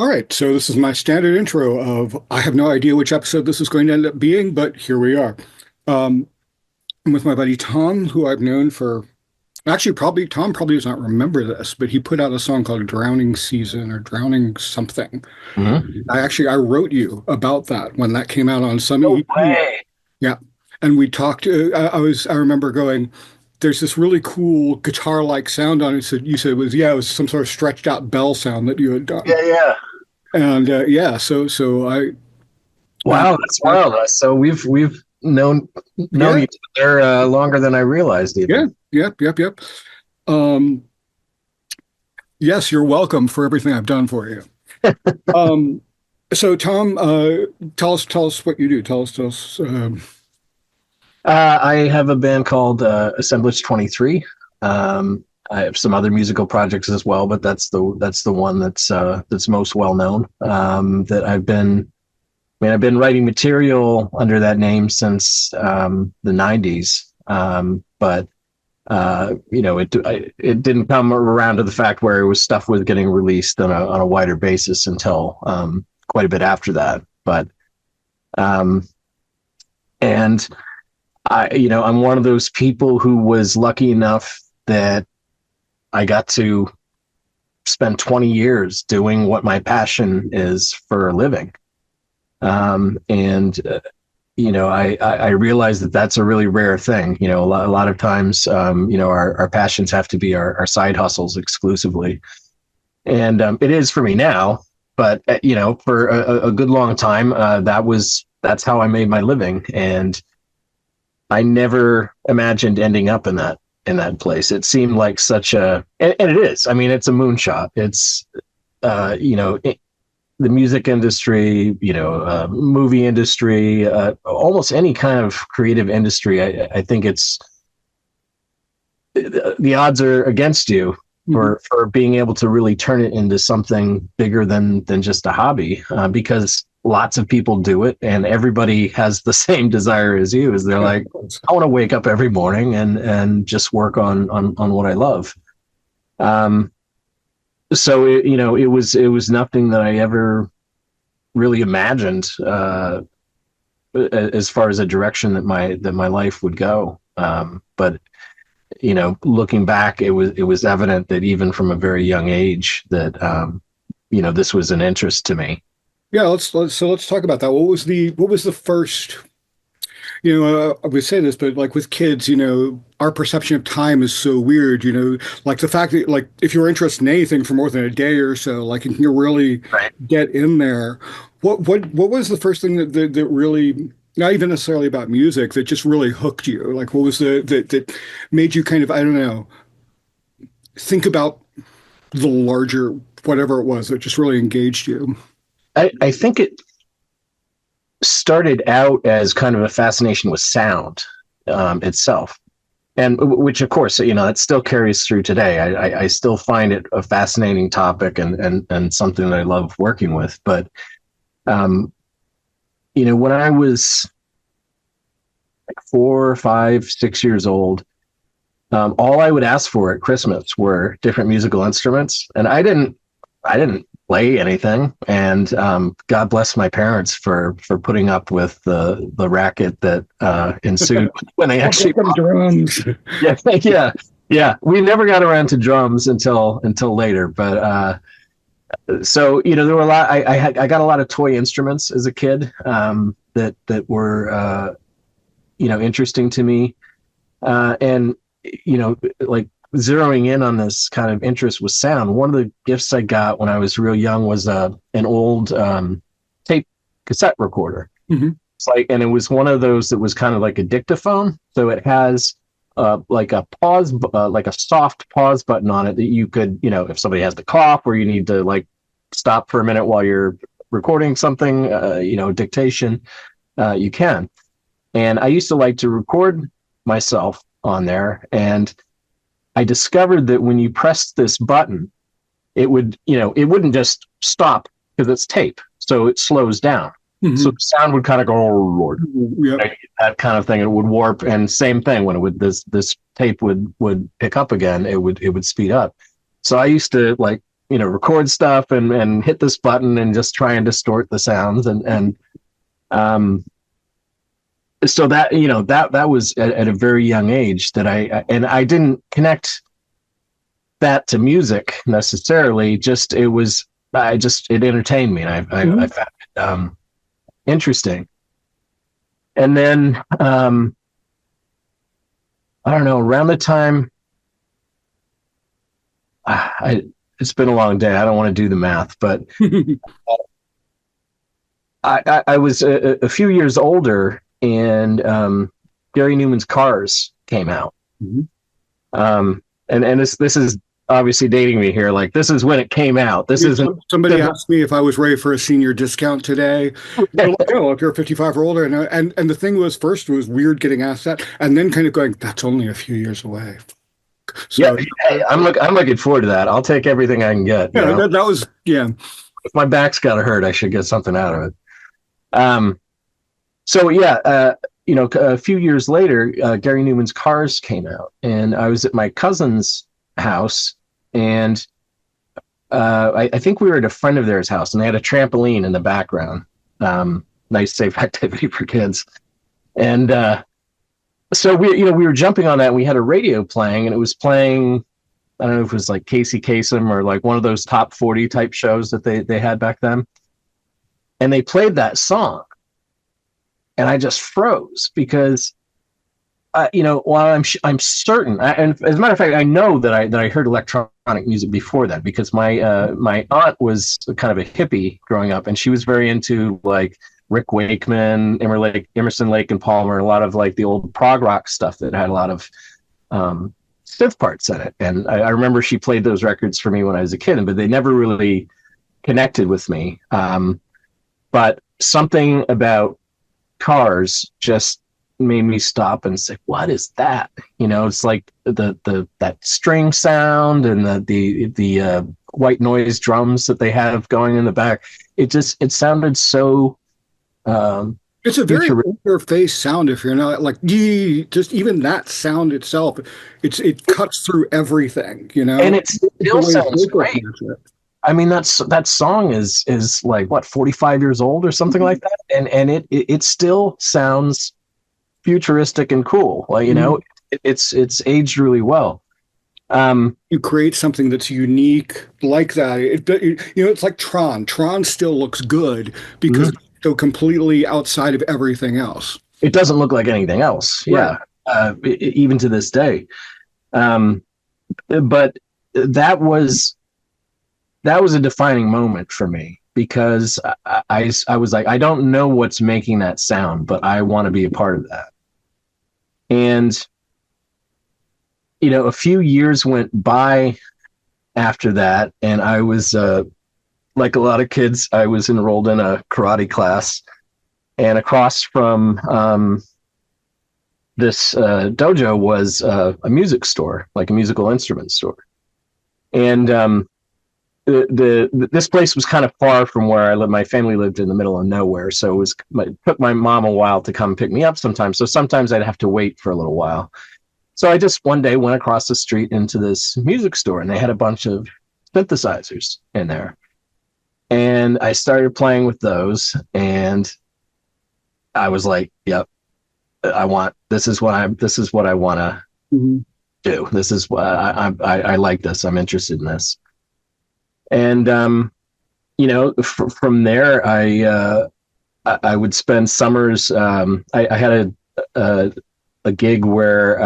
All right, so this is my standard intro of I have no idea which episode this is going to end up being, but here we are. Um, I'm with my buddy Tom, who I've known for actually probably Tom probably does not remember this, but he put out a song called Drowning Season or Drowning something. Hmm. I wrote you about that when that came out on some No EP. way. Yeah, and we talked. I remember going. There's this really cool guitar-like sound on it. So you said it was some sort of stretched out bell sound that you had done. Yeah, yeah. And yeah, so uh, Wow, that's wild. So we've known yeah, each other longer than I realized, yeah, even. yep. Um, yes, you're welcome for everything I've done for you. Um, so Tom, tell us what you do. Tell us. I have a band called Assemblage 23. I have some other musical projects as well, but that's the one that's most well known. That I've been writing material under that name since the '90s. But it didn't come around to the fact where it was stuff was getting released on a wider basis until quite a bit after that. But um, and I'm one of those people who was lucky enough that I got to spend 20 years doing what my passion is for a living. And I realize that that's a really rare thing. A lot of times, our passions have to be our side hustles exclusively. And it is for me now, but, for a good long time, that's how I made my living. And I never imagined ending up in that place. It seemed like and it is. I mean, it's a moonshot. It's, the music industry, movie industry, almost any kind of creative industry. I think the odds are against you for being able to really turn it into something bigger than just a hobby, because lots of people do it and everybody has the same desire as you. Is they're like, I want to wake up every morning and just work on what I love. So it was nothing that I ever really imagined, as far as a direction that my life would go. But looking back, it was evident that even from a very young age that this was an interest to me. Yeah, let's talk about that. What was the first? I would say this, but like with kids, our perception of time is so weird. Like the fact that like if you're interested in anything for more than a day or so, like you can really Right. get in there. What was the first thing that really not even necessarily about music that just really hooked you? Like what was that made you kind of I don't know think about the larger whatever it was that just really engaged you? I think it started out as kind of a fascination with sound itself, and which of course that still carries through today. I still find it a fascinating topic and something that I love working with. But when I was like 4, 5, 6 years old, all I would ask for at Christmas were different musical instruments, and I didn't play anything. And God bless my parents for putting up with the racket that ensued when they actually Drums. yeah, yeah. We never got around to drums until later. But so there were a lot. I got a lot of toy instruments as a kid, that were interesting to me, and like zeroing in on this kind of interest with sound. One of the gifts I got when I was real young was an old tape cassette recorder. Hmm. And it was one of those that was kind of like a dictaphone. So it has like a pause, like a soft pause button on it that you could, if somebody has to cough or you need to like stop for a minute while you're recording something, dictation, you can. And I used to like to record myself on there, and I discovered that when you pressed this button, it wouldn't just stop because it's tape, so it slows down. So Hmm. the sound would kind of go, Yep. that kind of thing. It would warp, and same thing when this tape would pick up again, it would speed up. So I used to like record stuff and hit this button and just try and distort the sounds. Um, so that, that was at a very young age that I didn't connect that to music necessarily. Just, it entertained me, and I found it interesting. And then, I don't know, around the time, it's been a long day. I don't want to do the math, but I was a few years older, and Gary Numan's Cars came out. Mm-hmm. And this is obviously dating me here. Like, this is when it came out. This isn't. Somebody asked me if I was ready for a senior discount today. They're like, oh, if you're 55 or older, and the thing was, first it was weird getting asked that, and then kind of going, that's only a few years away. So yeah, hey, I'm looking forward to that. I'll take everything I can get. Yeah, that was If my back's got to hurt, I should get something out of it. So yeah, a few years later, Gary Numan's Cars came out, and I was at my cousin's house, and I think we were at a friend of theirs' house, and they had a trampoline in the background. Nice, safe activity for kids. And so we were jumping on that, and we had a radio playing, and it was playing, I don't know if it was like Casey Kasem or like one of those top 40 type shows that they had back then. And they played that song, and I just froze because, while I'm certain, and as a matter of fact, I know that I heard electronic music before that, because my aunt was kind of a hippie growing up, and she was very into like Rick Wakeman, Emerson, Lake and Palmer, a lot of like the old prog rock stuff that had a lot of synth parts in it. And I remember she played those records for me when I was a kid, but they never really connected with me. But something about Cars just made me stop and say, what is that? It's like that string sound and the white noise drums that they have going in the back. It sounded so it's a very interface sound. If you're not like, just even that sound itself, it cuts through everything, and it still sounds great. I mean, that song is like what, 45 years old or something like that, and it still sounds futuristic and cool. Like, it's aged really well. You create something that's unique like that. It's like Tron. Tron still looks good because it's so completely outside of everything else. It doesn't look like anything else. Right. Yeah, even to this day. But that was a defining moment for me, because I was like, I don't know what's making that sound, but I want to be a part of that. And a few years went by after that, and I was like a lot of kids, I was enrolled in a karate class, and across from this dojo was a music store, like a musical instrument store. And this place was kind of far from where I lived. My family lived in the middle of nowhere, so it took my mom a while to come pick me up sometimes. So sometimes I'd have to wait for a little while. So I just one day went across the street into this music store, and they had a bunch of synthesizers in there. And I started playing with those, and I was like, "Yep, this is what I want to do. This is what I like this. I'm interested in this." And from there, I would spend summers. I had a gig where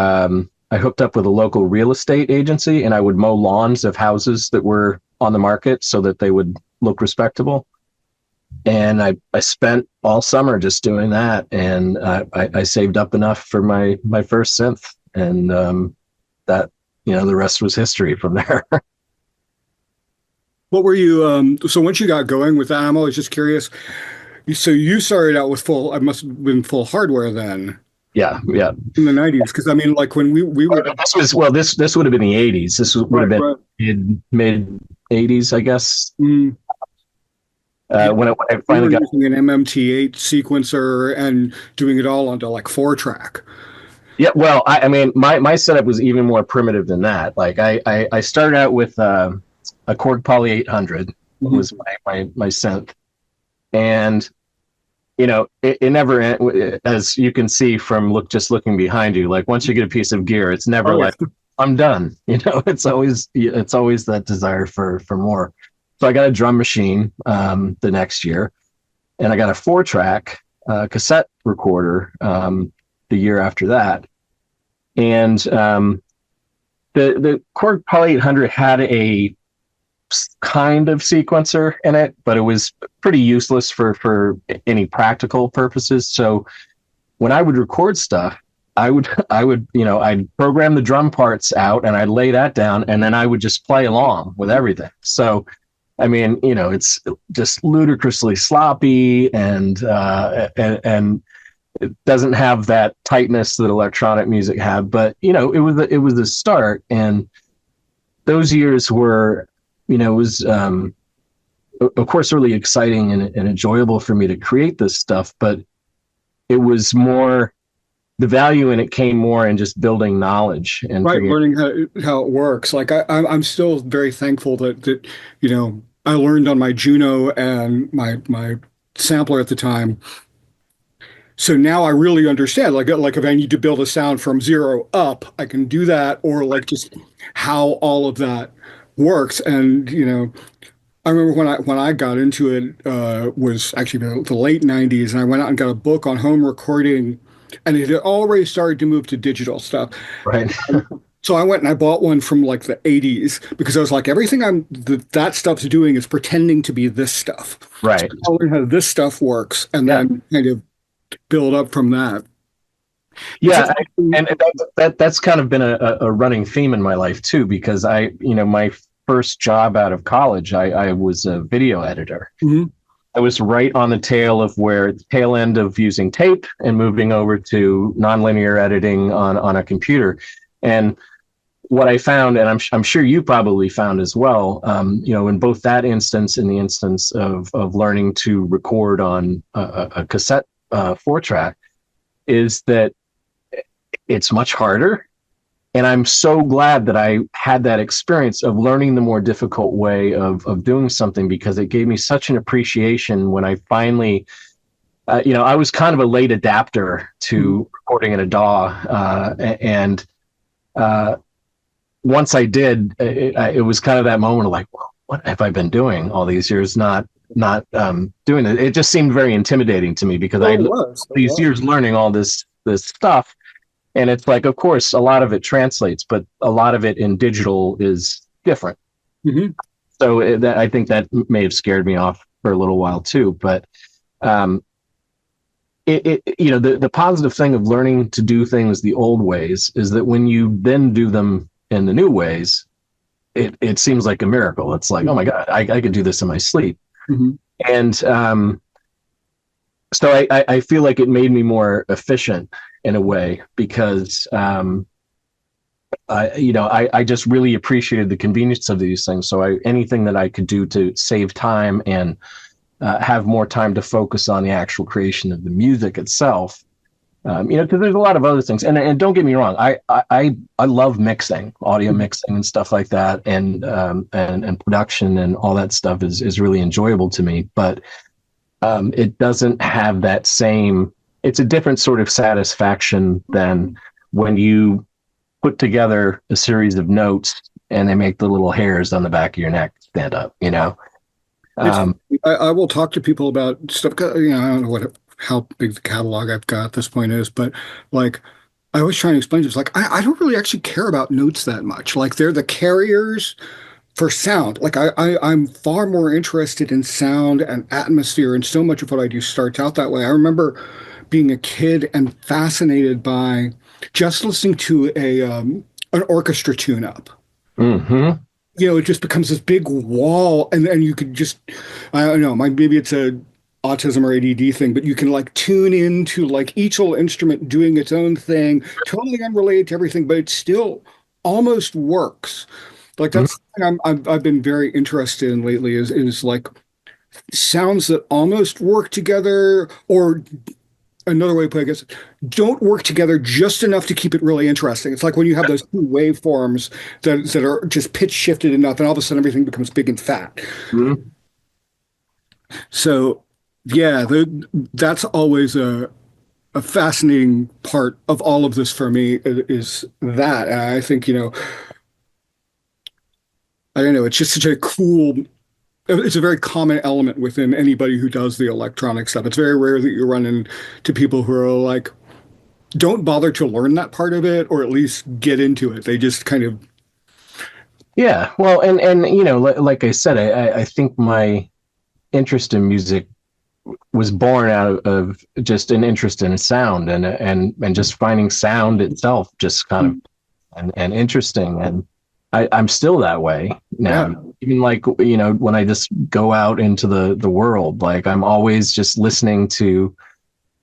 I hooked up with a local real estate agency, and I would mow lawns of houses that were on the market so that they would look respectable. And I spent all summer just doing that, and I saved up enough for my first synth, and that the rest was history from there. What were you? So once you got going with that, I'm always just curious. So you started out with full. I must have been full hardware then. Yeah. In the 90s, because I mean, like when we were. This would have been the 80s. This would have been mid 80s, I guess. Mm. When I finally got using an MMT8 sequencer and doing it all onto like 4-track. Yeah, well, I mean, my setup was even more primitive than that. Like I started out with a Korg Poly 800 Mhm. was my synth, and it never, as you can see from looking behind you, like once you get a piece of gear, it's never Oh yeah. like I'm done. It's always that desire for more. So I got a drum machine the next year, and I got a 4-track cassette recorder the year after that, and the Korg Poly 800 had a kind of sequencer in it, but it was pretty useless for any practical purposes. So when I would record stuff, I'd program the drum parts out and I'd lay that down, and then I would just play along with everything. So I mean, it's just ludicrously sloppy, and it doesn't have that tightness that electronic music had. But it was a start, and those years were, it was of course really exciting and enjoyable for me to create this stuff, but it was more, the value in it came more in just building knowledge and Right, figuring. learning how it works. Like I'm still very thankful that I learned on my Juno and my sampler at the time. So now I really understand. Like if I need to build a sound from zero up, I can do that, or like just how all of that works. And I remember when I got into it was actually the late '90s, and I went out and got a book on home recording, and it had already started to move to digital stuff. Right. So I went and I bought one from like the '80s because I was like, everything that stuff's doing is pretending to be this stuff. So Right. I'll learn how this stuff works, and Yeah. then kind of build up from that. It's Yeah, and that's kind of been a running theme in my life too, because my first job out of college, I was a video editor. Mhm. I was right on the tail end of using tape and moving over to nonlinear editing on a computer. And what I found, and I'm sure you probably found as well, in both that instance and the instance of learning to record on a cassette 4-track, is that it's much harder. And I'm so glad that I had that experience of learning the more difficult way of doing something, because it gave me such an appreciation when I finally, I was kind of a late adapter to recording in a DAW. And once I did, it was kind of that moment of like, well, what have I been doing all these years not doing it? It just seemed very intimidating to me, because Oh, I it was. It these was. years learning all this stuff. And it's like, of course, a lot of it translates, but a lot of it in digital is different. Mhm. So I think that may have scared me off for a little while too. But um, the positive thing of learning to do things the old ways is that when you then do them in the new ways, it seems like a miracle. It's like, oh my God, I could do this in my sleep. Mhm. And so I feel like it made me more efficient in a way, because I just really appreciated the convenience of these things. So anything that I could do to save time and have more time to focus on the actual creation of the music itself. Because there's a lot of other things, and don't get me wrong, I love mixing, audio mixing and stuff like that, and production and all that stuff is really enjoyable to me. But it doesn't have that same. It's a different sort of satisfaction than when you put together a series of notes and they make the little hairs on the back of your neck stand up. It's, Um, I will talk to people about stuff. 'Cause, I don't know how big the catalog I've got at this point is, but like I always try and explain to, it's like I don't really actually care about notes that much. Like they're the carriers for sound. Like I'm far more interested in sound and atmosphere, and so much of what I do starts out that way. I remember being a kid and fascinated by just listening to an orchestra tune up. mhm. It just becomes this big wall, and you could just, I don't know, maybe it's a autism or ADD thing, but you can like tune into like each little instrument doing its own thing, totally unrelated to everything, but it still almost works. Like Mhm. that's something I've been very interested in lately is like sounds that almost work together, or another way to put it is don't work together just enough to keep it really interesting. It's like when you have those two waveforms that are just pitch shifted enough, and all of a sudden everything becomes big and fat. Mhm. So, yeah, that's always a fascinating part of all of this for me is that. And I think, I don't know, it's just such a cool, it's a very common element within anybody who does the electronic stuff. It's very rare that you run into people who are like, don't bother to learn that part of it or at least get into it. They just kind of, Yeah, well, and like I said, I think my interest in music was born out of just an interest in sound and just finding sound itself just kind of and interesting. And I'm still that way now. yeah, Even like, when I just go out into the world, like I'm always just listening to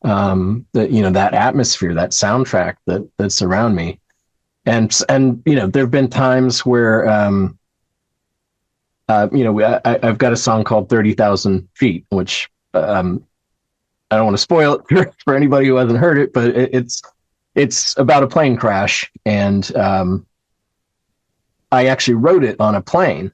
that atmosphere, that soundtrack that's around me. And there have been times where I've got a song called 30,000 Feet, which I don't want to spoil it for anybody who hasn't heard it, but it's about a plane crash, and I actually wrote it on a plane.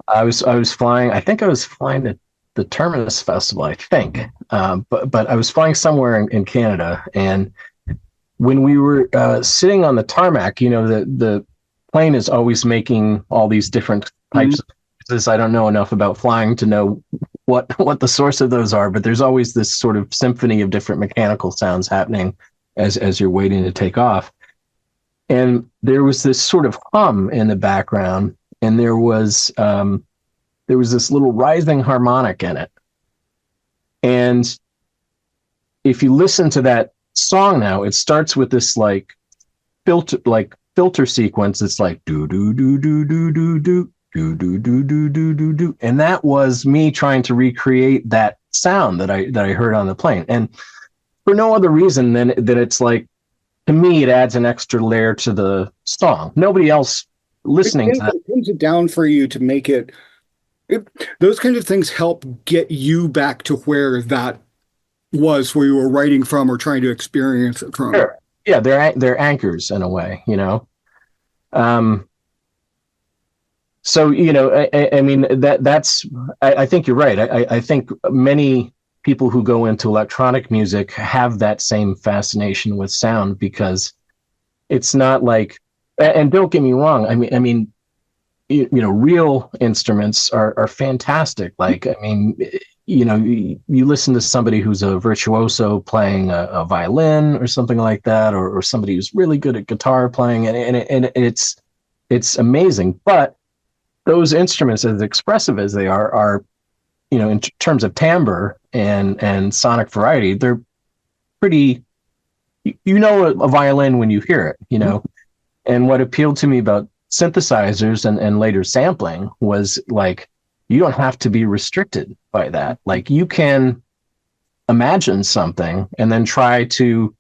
I was flying. I think I was flying at the Terminus Festival. I think, but I was flying somewhere in Canada, and when we were sitting on the tarmac, the plane is always making all these different types of noises. I don't know enough about flying to know what the source of those are, but there's always this sort of symphony of different mechanical sounds happening as you're waiting to take off. And there was this sort of hum in the background, and there was this little rising harmonic in it. And if you listen to that song now, it starts with this filter sequence. It's like do do do do do do do do do do do do do do, and that was me trying to recreate that sound that I heard on the plane, and for no other reason than that it's like, to me, it adds an extra layer to the song. Nobody else listening to that. It pins it down for you to make those kind of things help get you back to where that was, where you were writing from or trying to experience it from. Sure. Yeah, they're anchors in a way, So, I mean, that's, I think you're right. I think many people who go into electronic music have that same fascination with sound, because it's not like, and don't get me wrong, I mean, real instruments are fantastic. Like, I mean, you listen to somebody who's a virtuoso playing a violin or something like that, or somebody who's really good at guitar playing, and it's amazing. But those instruments, as expressive as they are, in terms of timbre and sonic variety, they're pretty, a violin when you hear it, And what appealed to me about synthesizers and later sampling was like, you don't have to be restricted by that. Like, you can imagine something and then try to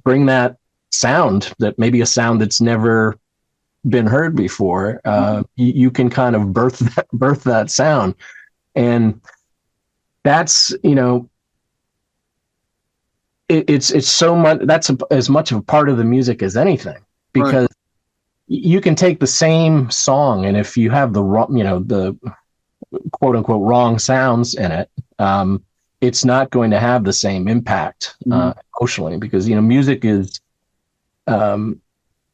bring that sound, that maybe a sound that's never been heard before. You can kind of birth that sound, and that's it's so much. That's as much of a part of the music as anything, because you can take the same song, and if you have the wrong, the quote unquote wrong sounds in it, it's not going to have the same impact emotionally, because music is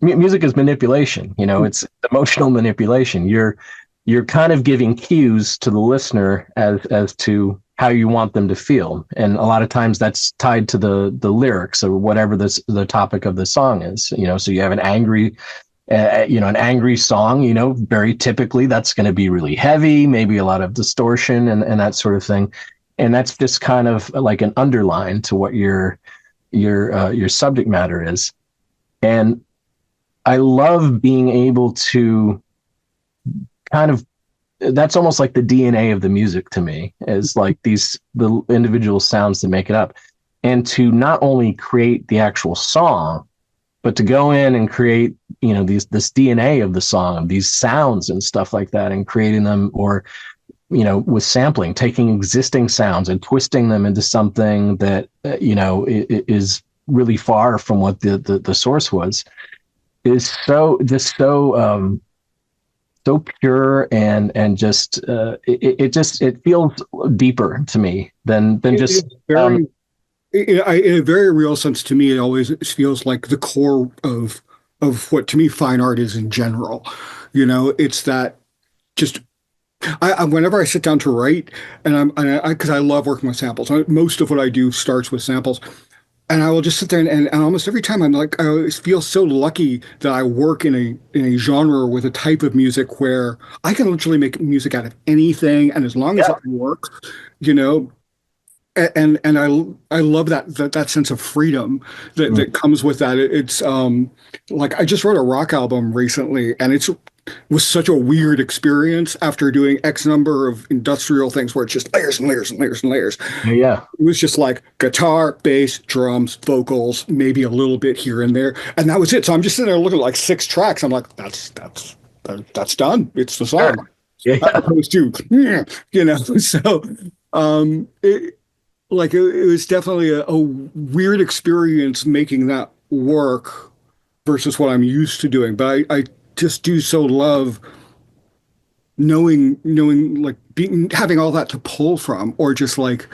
manipulation. It's emotional manipulation. You're kind of giving cues to the listener as to how you want them to feel, and a lot of times that's tied to the lyrics or whatever the topic of the song is. So you have an angry song. Very typically that's going to be really heavy, maybe a lot of distortion and that sort of thing, and that's just kind of like an underline to what your subject matter is. And I love being able to kind of, that's almost like the DNA of the music to me, is like the individual sounds that make it up, and to not only create the actual song, but to go in and create, this DNA of the song, of these sounds and stuff like that, and creating them, or, with sampling, taking existing sounds and twisting them into something that is really far from what the source was, is so pure, and just it feels deeper to me than just very in a very real sense. To me, it always feels like the core of what to me fine art is in general. It's that just whenever I sit down to write, and because I love working with samples. Most of what I do starts with samples. And I will just sit there and almost every time I'm like, I always feel so lucky that I work in a genre with a type of music where I can literally make music out of anything, and as long as it works, you know, and I love that sense of freedom that comes with that. It's like I just wrote a rock album recently, and it was such a weird experience after doing X number of industrial things where it's just layers and layers and layers and layers. Yeah. It was just like guitar, bass, drums, vocals, maybe a little bit here and there, and that was it. So I'm just sitting there looking at like 6 tracks. I'm like, that's done. It's the song. Sure. Yeah. As opposed to, So it was definitely a weird experience making that work versus what I'm used to doing. But I just do so love knowing like having all that to pull from, or just like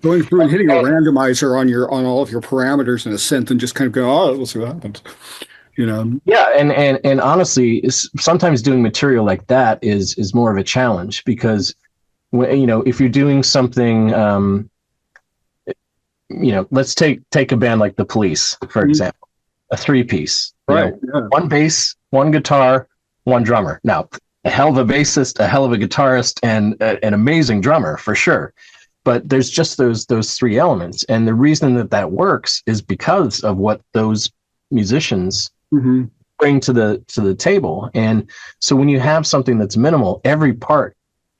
going through and hitting a randomizer on all of your parameters in a synth and just kind of go, oh, we'll see what happens. Yeah, and honestly, sometimes doing material like that is more of a challenge, because if you're doing something, let's take a band like the Police, for example, a 3-piece, right? One bass, one guitar, one drummer. Now, a hell of a bassist, a hell of a guitarist, and an amazing drummer for sure. But there's just those 3 elements, and the reason that works is because of what those musicians bring to the table. And so when you have something that's minimal, every part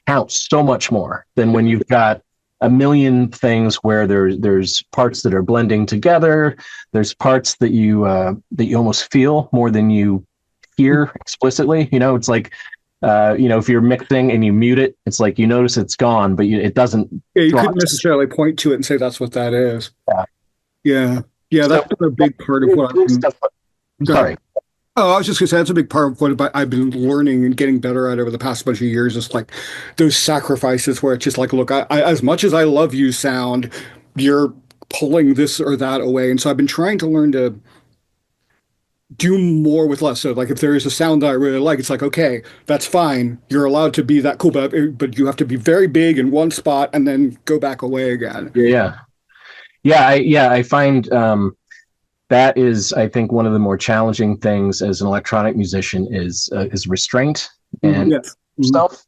counts so much more than when you've got a million things where there's parts that are blending together. There's parts that you almost feel more than you hear explicitly. It's like, if you're mixing and you mute it, it's like you notice it's gone, but it doesn't. Yeah, you couldn't necessarily point to it and say that's what that is. Yeah. That's been a big part of what I've been. Sorry. Oh, I was just going to say that's a big part of what I've been learning and getting better at over the past bunch of years. Is like those sacrifices where it's just like, look, I as much as I love you, sound, you're pulling this or that away, and so I've been trying to learn to do more with less. So like if there is a sound that I really like, it's like, okay, that's fine. You're allowed to be that cool, but you have to be very big in one spot and then go back away again. I find that is, I think, one of the more challenging things as an electronic musician is restraint and stuff.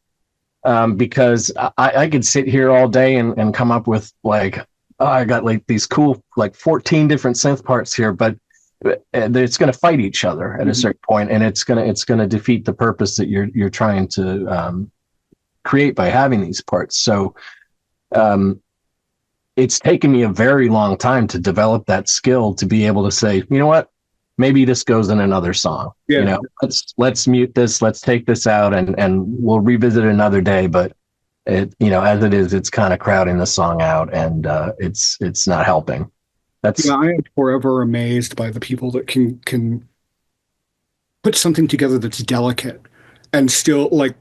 Because I could sit here all day and come up with like, oh, I got like these cool like 14 different synth parts here, but it's going to fight each other at a certain point, and it's going to defeat the purpose that you're trying to create by having these parts. So it's taken me a very long time to develop that skill to be able to say, you know what, maybe this goes in another song. Let's mute this, let's take this out, and we'll revisit it another day. But as it is, it's kind of crowding the song out, and it's not helping. I am forever amazed by the people that can put something together that's delicate and still with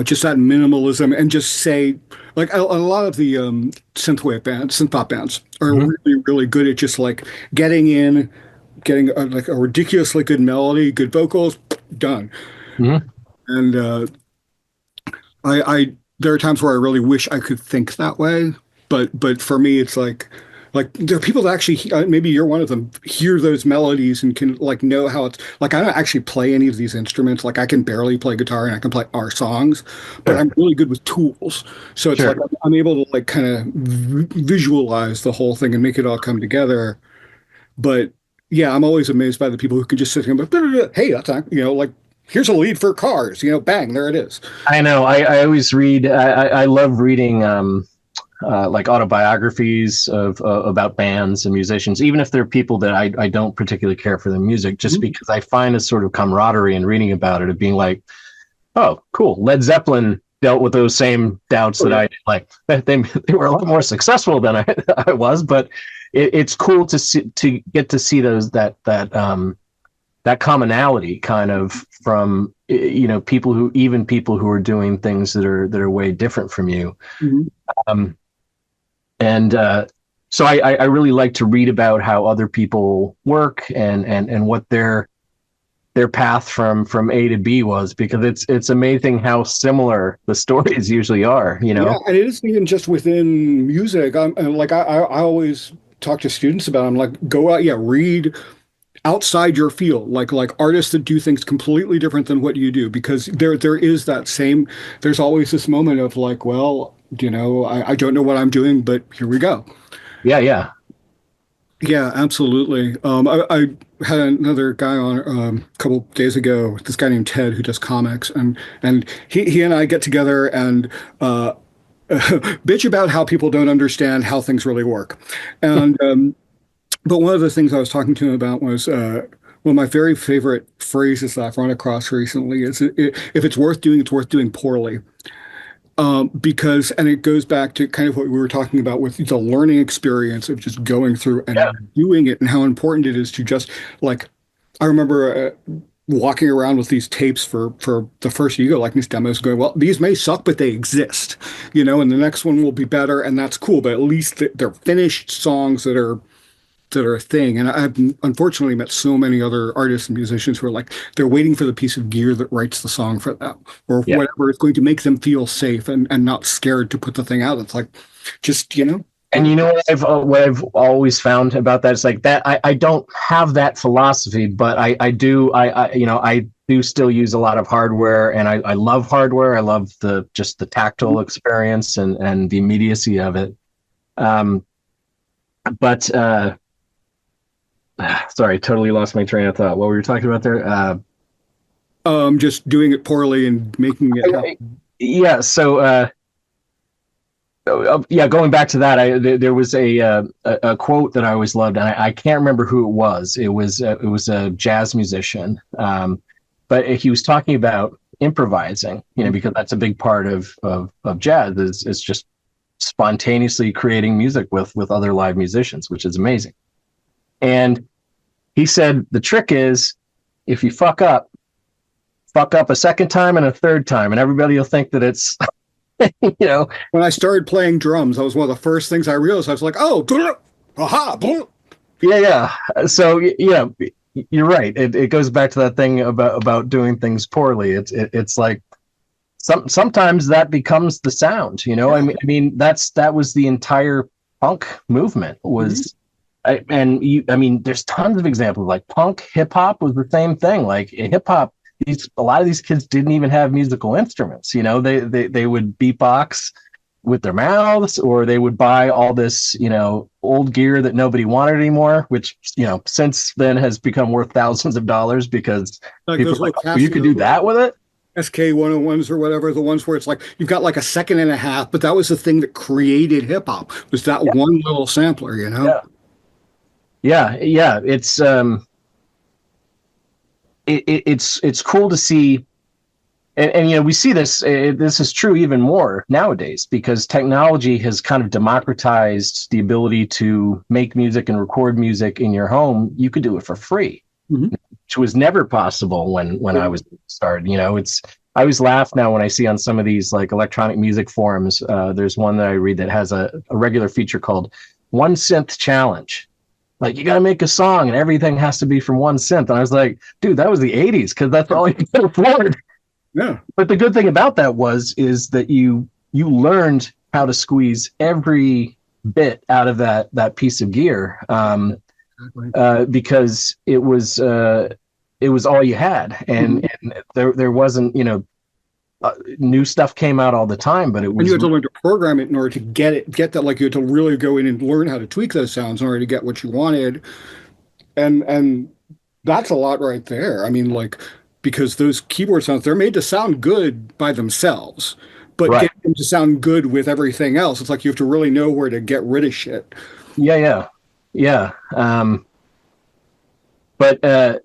just that minimalism, and just say, like a lot of the synth pop bands are really, really good at just like getting like a ridiculously good melody, good vocals, done. And I there are times where I really wish I could think that way. But for me, it's like there are people that actually, maybe you're one of them, hear those melodies and can like know how it's like. I don't actually play any of these instruments. Like I can barely play guitar and I can play our songs, but I'm really good with tools. So it's like I'm able to like kind of visualize the whole thing and make it all come together. But yeah, I'm always amazed by the people who can just sit here and go, hey, that's not, like here's a lead for Cars, bang, there it is. I know. I always read. I love reading. Like autobiographies of about bands and musicians, even if they're people that I don't particularly care for their music, just because I find a sort of camaraderie in reading about it, of being like, oh, cool, Led Zeppelin dealt with those same doubts that I like. They were a lot more successful than I was, but it's cool to get to see that commonality kind of from people who are doing things that are way different from you. Mhm. Um, and so I really like to read about how other people work and what their path from A to B was, because it's amazing how similar the stories usually are. Yeah, and it isn't even just within music. And like I always talk to students about. I'm like, go out, yeah, read outside your field, like artists that do things completely different than what you do, because there is that same. There's always this moment of like, well, I don't know what I'm doing, but here we go. Yeah, yeah. Yeah, absolutely. I had another guy on a couple days ago, this guy named Ted who does comics, and he and I get together and bitch about how people don't understand how things really work. And but one of the things I was talking to him about was one of my very favorite phrases that I've run across recently is if it's worth doing, it's worth doing poorly. Because, and it goes back to kind of what we were talking about with the learning experience of just going through and Yeah. doing it, and how important it is to just like, I remember walking around with these tapes for the first Ego Likeness demos going, well, these may suck, but they exist, and the next one will be better, and that's cool, but at least they're finished songs that are a thing. And I've unfortunately met so many other artists and musicians who are like, they're waiting for the piece of gear that writes the song for them or Yeah. whatever is going to make them feel safe and not scared to put the thing out. It's like, just, And you know what I've always found about that is like that I don't have that philosophy, but I do I do still use a lot of hardware, and I love hardware. I love just the tactile experience and the immediacy of it. But sorry, totally lost my train of thought. What were you talking about there? just doing it poorly and making it happen. Yeah. So yeah, going back to that, there was a quote that I always loved, and I can't remember who it was. It was a jazz musician, but he was talking about improvising. Because that's a big part of jazz is just spontaneously creating music with other live musicians, which is amazing. And he said the trick is if you fuck up a second time and a third time, and everybody will think that it's When I started playing drums, that was one of the first things I realized. I was like, oh, aha. yeah. So you're right. It goes back to that thing about doing things poorly. It's like sometimes that becomes the sound. Yeah. I mean that was the entire punk movement was. There's tons of examples. Like punk, hip hop was the same thing. Like hip hop, a lot of these kids didn't even have musical instruments. They would beatbox with their mouths, or they would buy all this old gear that nobody wanted anymore, which since then has become worth thousands of dollars because Like people those are like, little oh, you could do that with it. SK101s or whatever, the ones where it's like you've got like a second and a half, but that was the thing that created hip hop, was that one little sampler, Yeah. It's it's cool to see, and we see this. This is true even more nowadays because technology has kind of democratized the ability to make music and record music in your home. You could do it for free, which was never possible when I was started. I always laugh now when I see on some of these like electronic music forums. There's one that I read that has a regular feature called One Synth Challenge. Like, you got to make a song and everything has to be from one synth. And I was like, dude, that was the 80s because that's all you could afford. Yeah. But the good thing about that is that you learned how to squeeze every bit out of that piece of gear because it was all you had. And there wasn't, new stuff came out all the time, but it was. And you had to learn to program it in order to get that. Like you had to really go in and learn how to tweak those sounds in order to get what you wanted, and that's a lot right there. I mean, like because those keyboard sounds they're made to sound good by themselves, but Right. getting them to sound good with everything else, it's like you have to really know where to get rid of shit. Yeah. But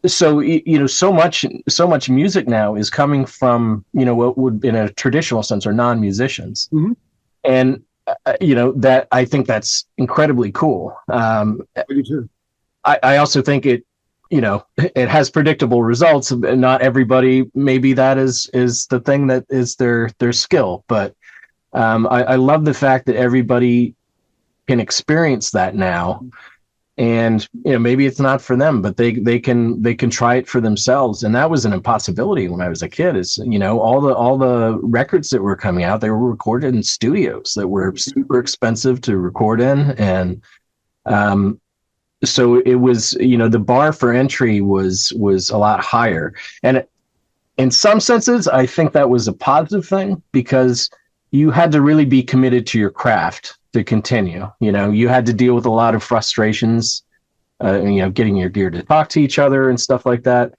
so so much music now is coming from what would in a traditional sense are non-musicians, Mhm. and that I think that's incredibly cool. I do too. I also think it has predictable results, and not everybody maybe that is the thing that is their skill, but I love the fact that everybody can experience that now, and maybe it's not for them, but they can try it for themselves. And that was an impossibility when I was a kid. Is all the records that were coming out, they were recorded in studios that were super expensive to record in, and um, so it was the bar for entry was a lot higher. And in some senses I think that was a positive thing, because you had to really be committed to your craft to continue. You had to deal with a lot of frustrations, getting your gear to talk to each other and stuff like that.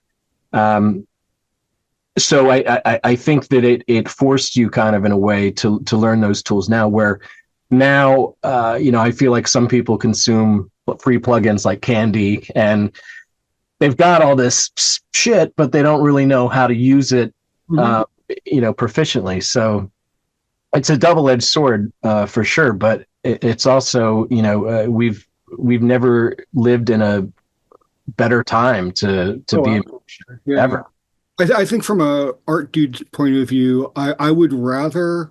So I think that it forced you kind of in a way to learn those tools now, where now I feel like some people consume free plugins like Candy, and they've got all this shit, but they don't really know how to use it Mhm. proficiently. So it's a double-edged sword, for sure, but it's also we've never lived in a better time to Oh, be a absolutely. Yeah. ever. I think from a art dude's point of view, I would rather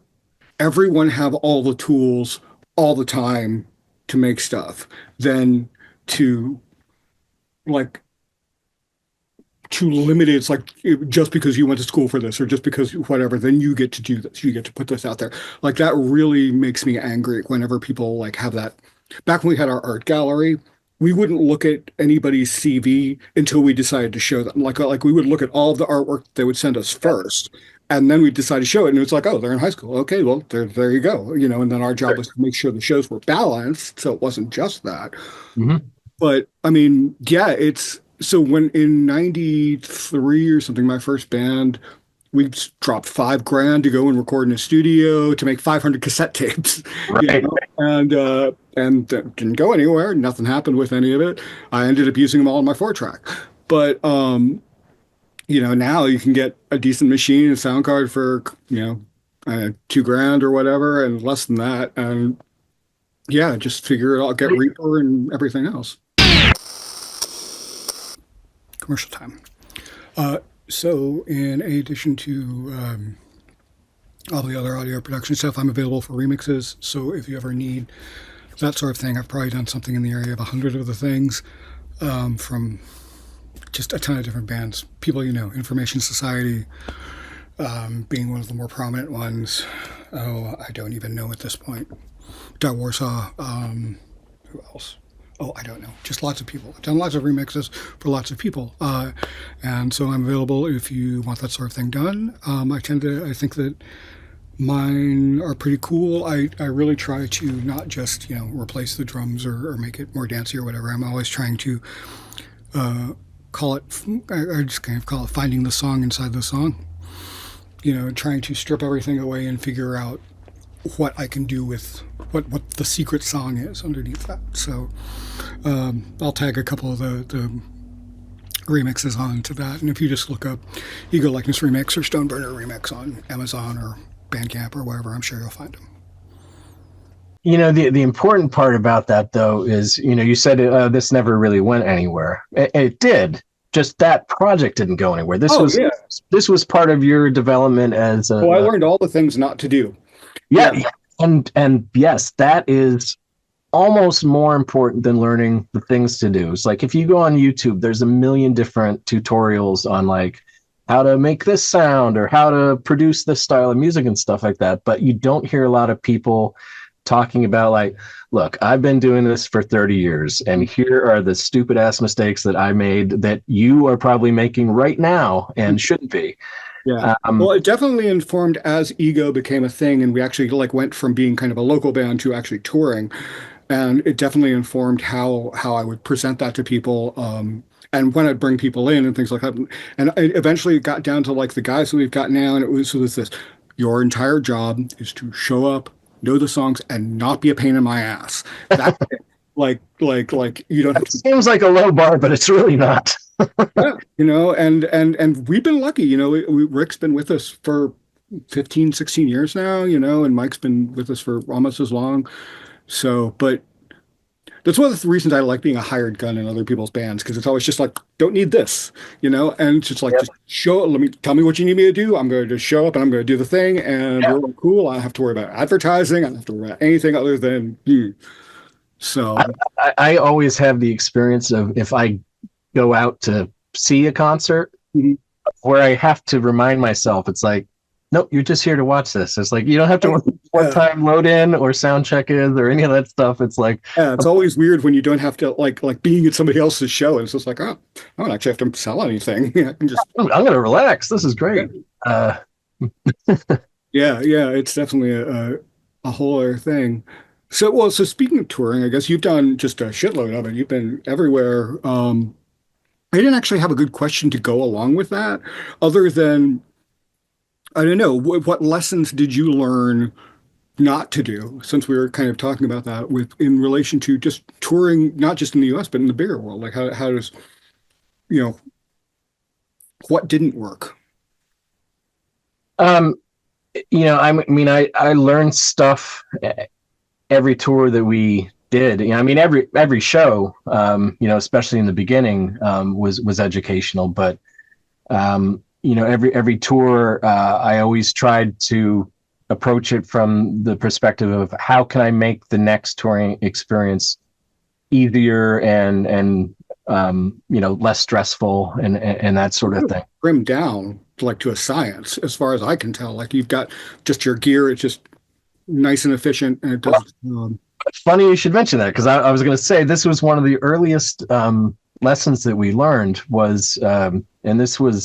everyone have all the tools all the time to make stuff than to like too limited. It's like just because you went to school for this or just because whatever, then you get to do this. You get to put this out there. Like that really makes me angry whenever people like have that. Back when we had our art gallery, we wouldn't look at anybody's CV until we decided to show them. Like we would look at all of the artwork they would send us first, and then we'd decide to show it. And it's like, oh, they're in high school. Okay, well, there you go. And then our job was to make sure the shows were balanced, so it wasn't just that. Mm-hmm. But I mean, yeah, it's so when in 93 or something, my first band, we dropped 5 grand to go and record in a studio to make 500 cassette tapes, Right. and that didn't go anywhere. Nothing happened with any of it. I ended up using them all on my 4 track. But now you can get a decent machine and sound card for 2 grand or whatever, and less than that, and yeah, just figure it out, get Reaper and everything else. Commercial time. So, in addition to all the other audio production stuff, I'm available for remixes. So, if you ever need that sort of thing, I've probably done something in the area of 100 of the things from just a ton of different bands. People, Information Society being one of the more prominent ones. Oh, I don't even know at this point. Dot Warsaw. Who else? Oh, I don't know. Just lots of people. I've done lots of remixes for lots of people. And so I'm available if you want that sort of thing done. I think that mine are pretty cool. I really try to not just, replace the drums or make it more dancey or whatever. I'm always trying to call it, I just kind of call it finding the song inside the song. Trying to strip everything away and figure out what I can do with what the secret song is underneath that. So I'll tag a couple of the remixes onto that. And if you just look up Ego Likeness Remix or Stoneburner Remix on Amazon or Bandcamp or wherever, I'm sure you'll find them. The important part about that, though, is you said this never really went anywhere. It did. Just that project didn't go anywhere. Yeah. This was part of your development as a. Well, I learned all the things not to do. Yeah. And yes, that is almost more important than learning the things to do. It's like if you go on YouTube, there's a million different tutorials on like how to make this sound or how to produce this style of music and stuff like that. But you don't hear a lot of people talking about like, look, I've been doing this for 30 years and here are the stupid ass mistakes that I made that you are probably making right now and shouldn't be. Yeah. Well, it definitely informed as Ego became a thing, and we actually like went from being kind of a local band to actually touring, and it definitely informed how I would present that to people, and when I'd bring people in and things like that. And eventually it got down to like the guys that we've got now, and it was this: your entire job is to show up, know the songs, and not be a pain in my ass. That's it. like you don't have It to. seems like a low bar, but it's really not. Yeah, and we've been lucky, Rick's been with us for 15, 16 years now, and Mike's been with us for almost as long. So, but that's one of the reasons I like being a hired gun in other people's bands because it's always just like, don't need this, and it's just like, Yep. just tell me what you need me to do. I'm going to just show up and I'm going to do the thing, and Yeah. we're all cool. I don't have to worry about advertising. I don't have to worry about anything other than you. I, So, I always have the experience of if I go out to see a concert mhm. where I have to remind myself, it's like, nope, you're just here to watch this. It's like you don't have to worry what Yeah. time load in or sound check is or any of that stuff. It's like Yeah, it's always weird when you don't have to like being at somebody else's show. And it's just like, oh, I don't actually have to sell anything. Yeah, I can just I'm gonna relax. This is yeah, great. Uh, yeah. It's definitely a whole other thing. So speaking of touring, I guess you've done just a shitload of it. You've been everywhere. I didn't actually have a good question to go along with that, other than I don't know what lessons did you learn not to do, since we were kind of talking about that with in relation to just touring, not just in the US, but in the bigger world. Like how does, you know, what didn't work? um, I learned stuff every tour that we did. Every show, especially in the beginning, was educational. But every tour, I always tried to approach it from the perspective of how can I make the next touring experience easier and less stressful and that sort of thing. Trimmed down like to a science, as far as I can tell. Like you've got just your gear, it's just nice and efficient, and it does. Funny you should mention that because I was going to say this was one of the earliest lessons that we learned was, and this would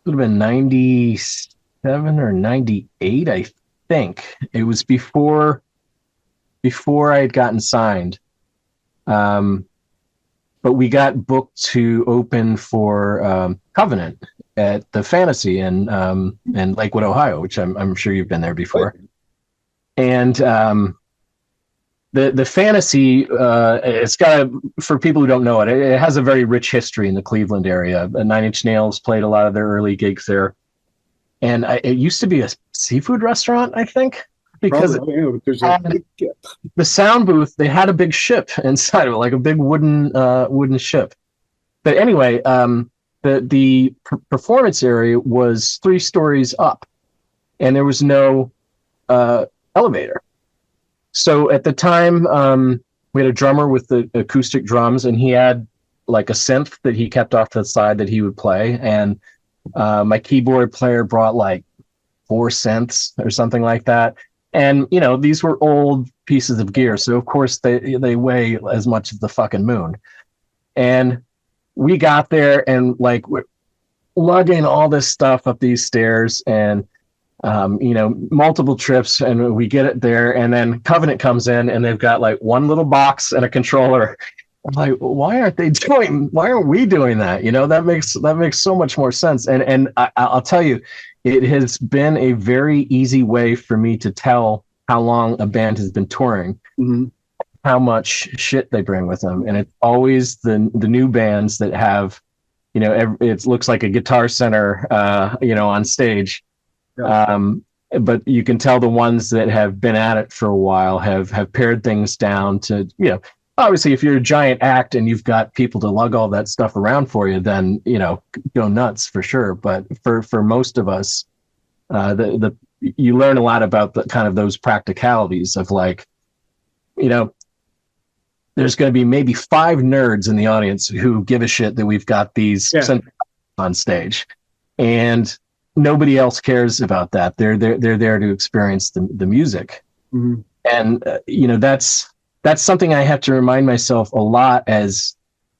have been 97 or 98, I think. It was before I had gotten signed. Um, but we got booked to open for Covenant at the Fantasy in Lakewood, Ohio, which I'm sure you've been there before. And the Fantasy, it's got for people who don't know it, it has a very rich history in the Cleveland area. Nine Inch Nails played a lot of their early gigs there, and it used to be a seafood restaurant, I think, because Probably, there's a big gap. the sound booth they had a big ship inside of it, like a big wooden ship. But anyway, the performance area was 3 stories up, and there was no elevator. So at the time, we had a drummer with the acoustic drums, and he had like a synth that he kept off to the side that he would play. And my keyboard player brought like 4 synths or something like that. And these were old pieces of gear, so of course they weigh as much as the fucking moon. And we got there and like we're lugging all this stuff up these stairs and multiple trips, and we get it there, and then Covenant comes in, and they've got like one little box and a controller. I'm like, why aren't we doing that? That makes so much more sense. And I'll tell you, it has been a very easy way for me to tell how long a band has been touring, Mm-hmm. how much shit they bring with them, and it's always the new bands that have, it looks like a Guitar Center, on stage. Yeah. But you can tell the ones that have been at it for a while have pared things down to, obviously if you're a giant act and you've got people to lug all that stuff around for you, then, go nuts for sure. But for most of us, you learn a lot about the kind of those practicalities of like, there's going to be maybe 5 nerds in the audience who give a shit that we've got these on stage, and nobody else cares about that. They're there to experience the music. Mm-hmm. And that's something I have to remind myself a lot, as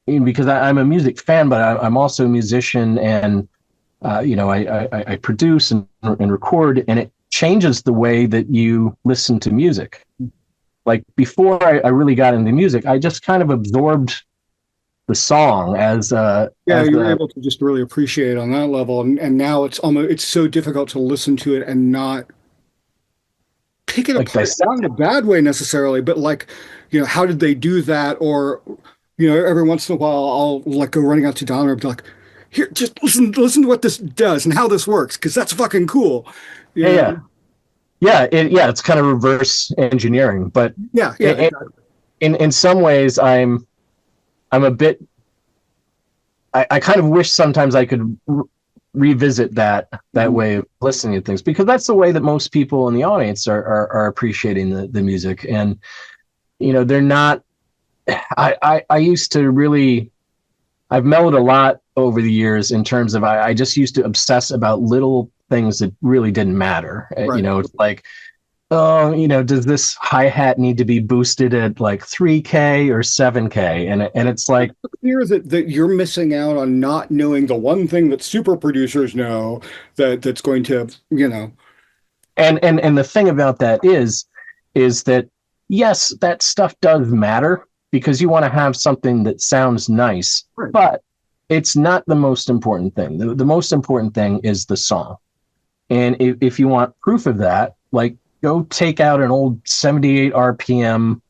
because I'm a music fan, but I'm also a musician, and I produce and record, and it changes the way that you listen to music. Like before I really got into music, I just kind of absorbed the song as You're able to just really appreciate it on that level, and now it's so difficult to listen to it and not pick it like apart, not in a bad way necessarily, but like, how did they do that? Or, every once in a while I'll like go running out to Donna and be like, here, just listen to what this does and how this works, because that's fucking cool. You Yeah, know? yeah. It's kind of reverse engineering, but Yeah, yeah, exactly. in some ways, I'm a bit. I kind of wish sometimes I could revisit that Mhm. way of listening to things, because that's the way that most people in the audience are appreciating the music. And they're not. I used to really. I've mellowed a lot over the years in terms of I just used to obsess about little things that really didn't matter. Right. It's like, oh, does this hi-hat need to be boosted at like 3K or 7K? And it's like, Clear that you're missing out on not knowing the one thing that super producers know that's going to, and the thing about that is that yes, that stuff does matter because you want to have something that sounds nice, right. but it's not the most important thing. The most important thing is the song. And if you want proof of that, like go take out an old 78 RPM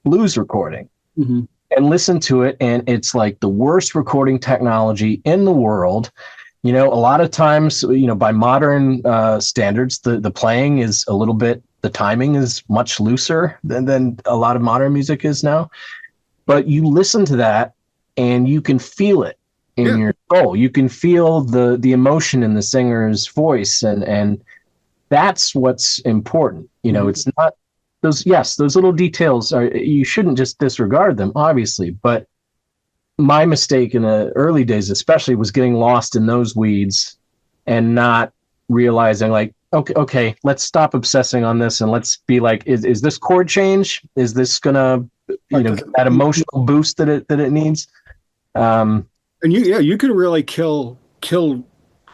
blues recording Mm-hmm. and listen to it. And it's like the worst recording technology in the world. A lot of times, by modern standards, the playing is a little bit, the timing is much looser than a lot of modern music is now. But you listen to that and you can feel it in your soul. You can feel the emotion in the singer's voice, and that's what's important. Mm-hmm. It's not those little details are, you shouldn't just disregard them, obviously, but my mistake in the early days, especially, was getting lost in those weeds and not realizing, like, okay, let's stop obsessing on this and let's be like, is this chord change? Is this gonna, get that emotional boost that it needs? And you can really kill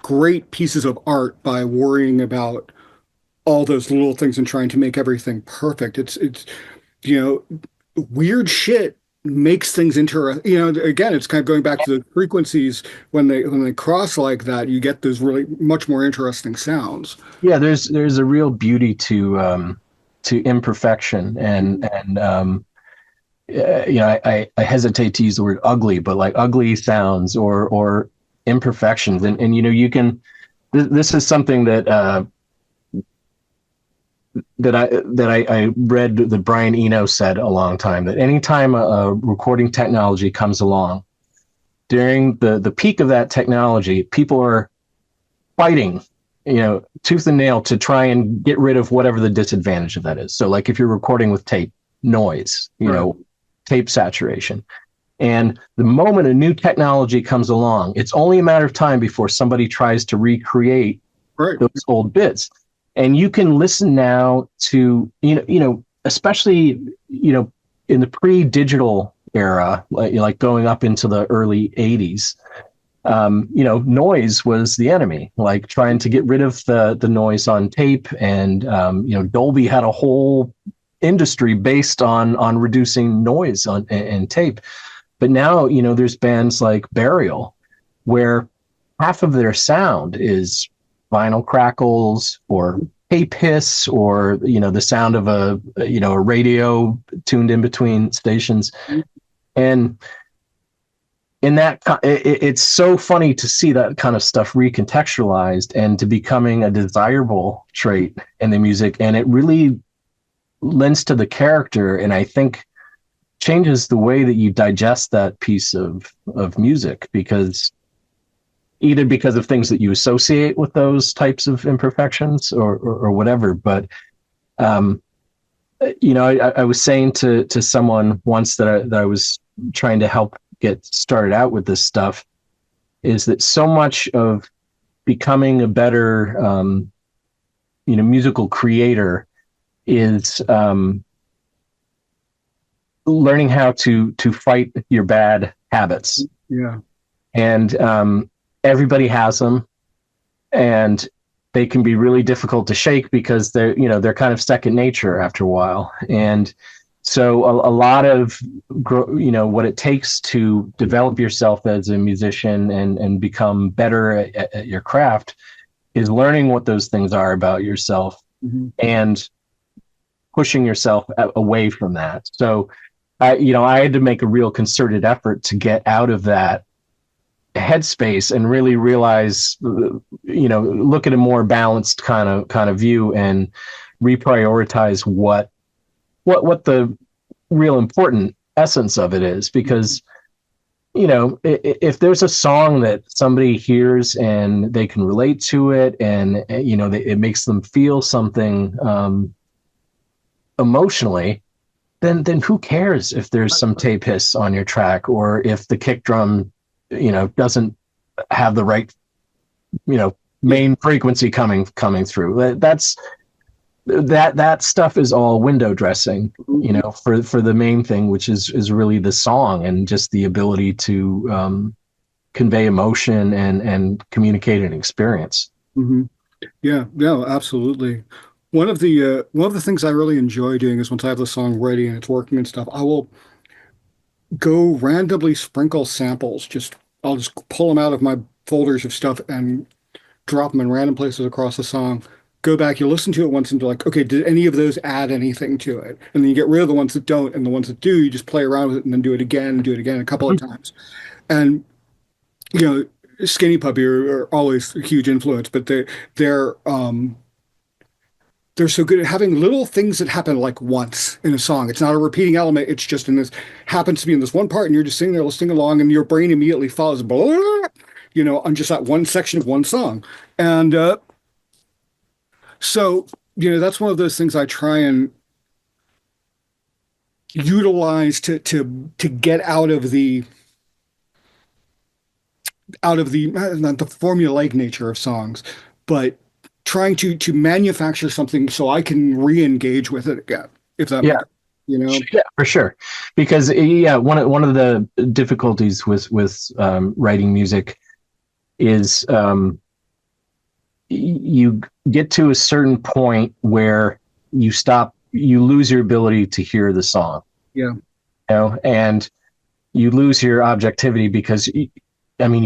great pieces of art by worrying about all those little things and trying to make everything perfect. It's you know weird shit makes things interesting. Again, it's kind of going back to the frequencies. When they cross like that, you get those really much more interesting sounds. Yeah, there's a real beauty to imperfection, and I hesitate to use the word ugly, but like ugly sounds or imperfections, and you can. This is something that I read that Brian Eno said a long time, that anytime a recording technology comes along, during the peak of that technology, people are fighting, tooth and nail to try and get rid of whatever the disadvantage of that is. So like if you're recording with tape, noise, Right. tape saturation. And the moment a new technology comes along, it's only a matter of time before somebody tries to recreate Right. those old bits. And you can listen now to, especially, in the pre-digital era, like going up into the early 80s, noise was the enemy, like trying to get rid of the noise on tape. And, Dolby had a whole industry based on reducing noise in tape. But now, there's bands like Burial, where half of their sound is vinyl crackles or tape hiss or the sound of a radio tuned in between stations. And in that, it's so funny to see that kind of stuff recontextualized and to becoming a desirable trait in the music, and it really lends to the character, and I think changes the way that you digest that piece of music, because either because of things that you associate with those types of imperfections or whatever. But, I was saying to someone once that I was trying to help get started out with this stuff, is that so much of becoming a better, musical creator is learning how to fight your bad habits. Yeah. And everybody has them, and they can be really difficult to shake because they're kind of second nature after a while. And so a lot of what it takes to develop yourself as a musician and become better at your craft is learning what those things are about yourself, Mm-hmm. and pushing yourself away from that. So I had to make a real concerted effort to get out of that headspace and really realize, look at a more balanced kind of view and reprioritize what the real important essence of it is. Because if there's a song that somebody hears and they can relate to it, and it makes them feel something emotionally, then who cares if there's some tape hiss on your track, or if the kick drum doesn't have the right main frequency coming through. That stuff is all window dressing, for the main thing, which is really the song and just the ability to convey emotion and communicate an experience. Mm-hmm. Yeah, no, absolutely. One of the things I really enjoy doing is once I have the song ready and it's working and stuff, I will go randomly sprinkle samples. I'll just pull them out of my folders of stuff and drop them in random places across the song. Go back, you listen to it once and be like, okay, did any of those add anything to it? And then you get rid of the ones that don't, and the ones that do, you just play around with it and then do it again a couple of times. And Skinny Puppy are always a huge influence, but they're so good at having little things that happen like once in a song. It's not a repeating element. It's just happens to be in this one part, and you're just sitting there listening along, and your brain immediately follows, on just that one section of one song. And so, that's one of those things I try and utilize to get out of the not the formulaic nature of songs, but trying to manufacture something so I can re-engage with it again, if that makes sense, Yeah, for sure. Because one of the difficulties with writing music is you get to a certain point where you lose your ability to hear the song. Yeah. And you lose your objectivity because you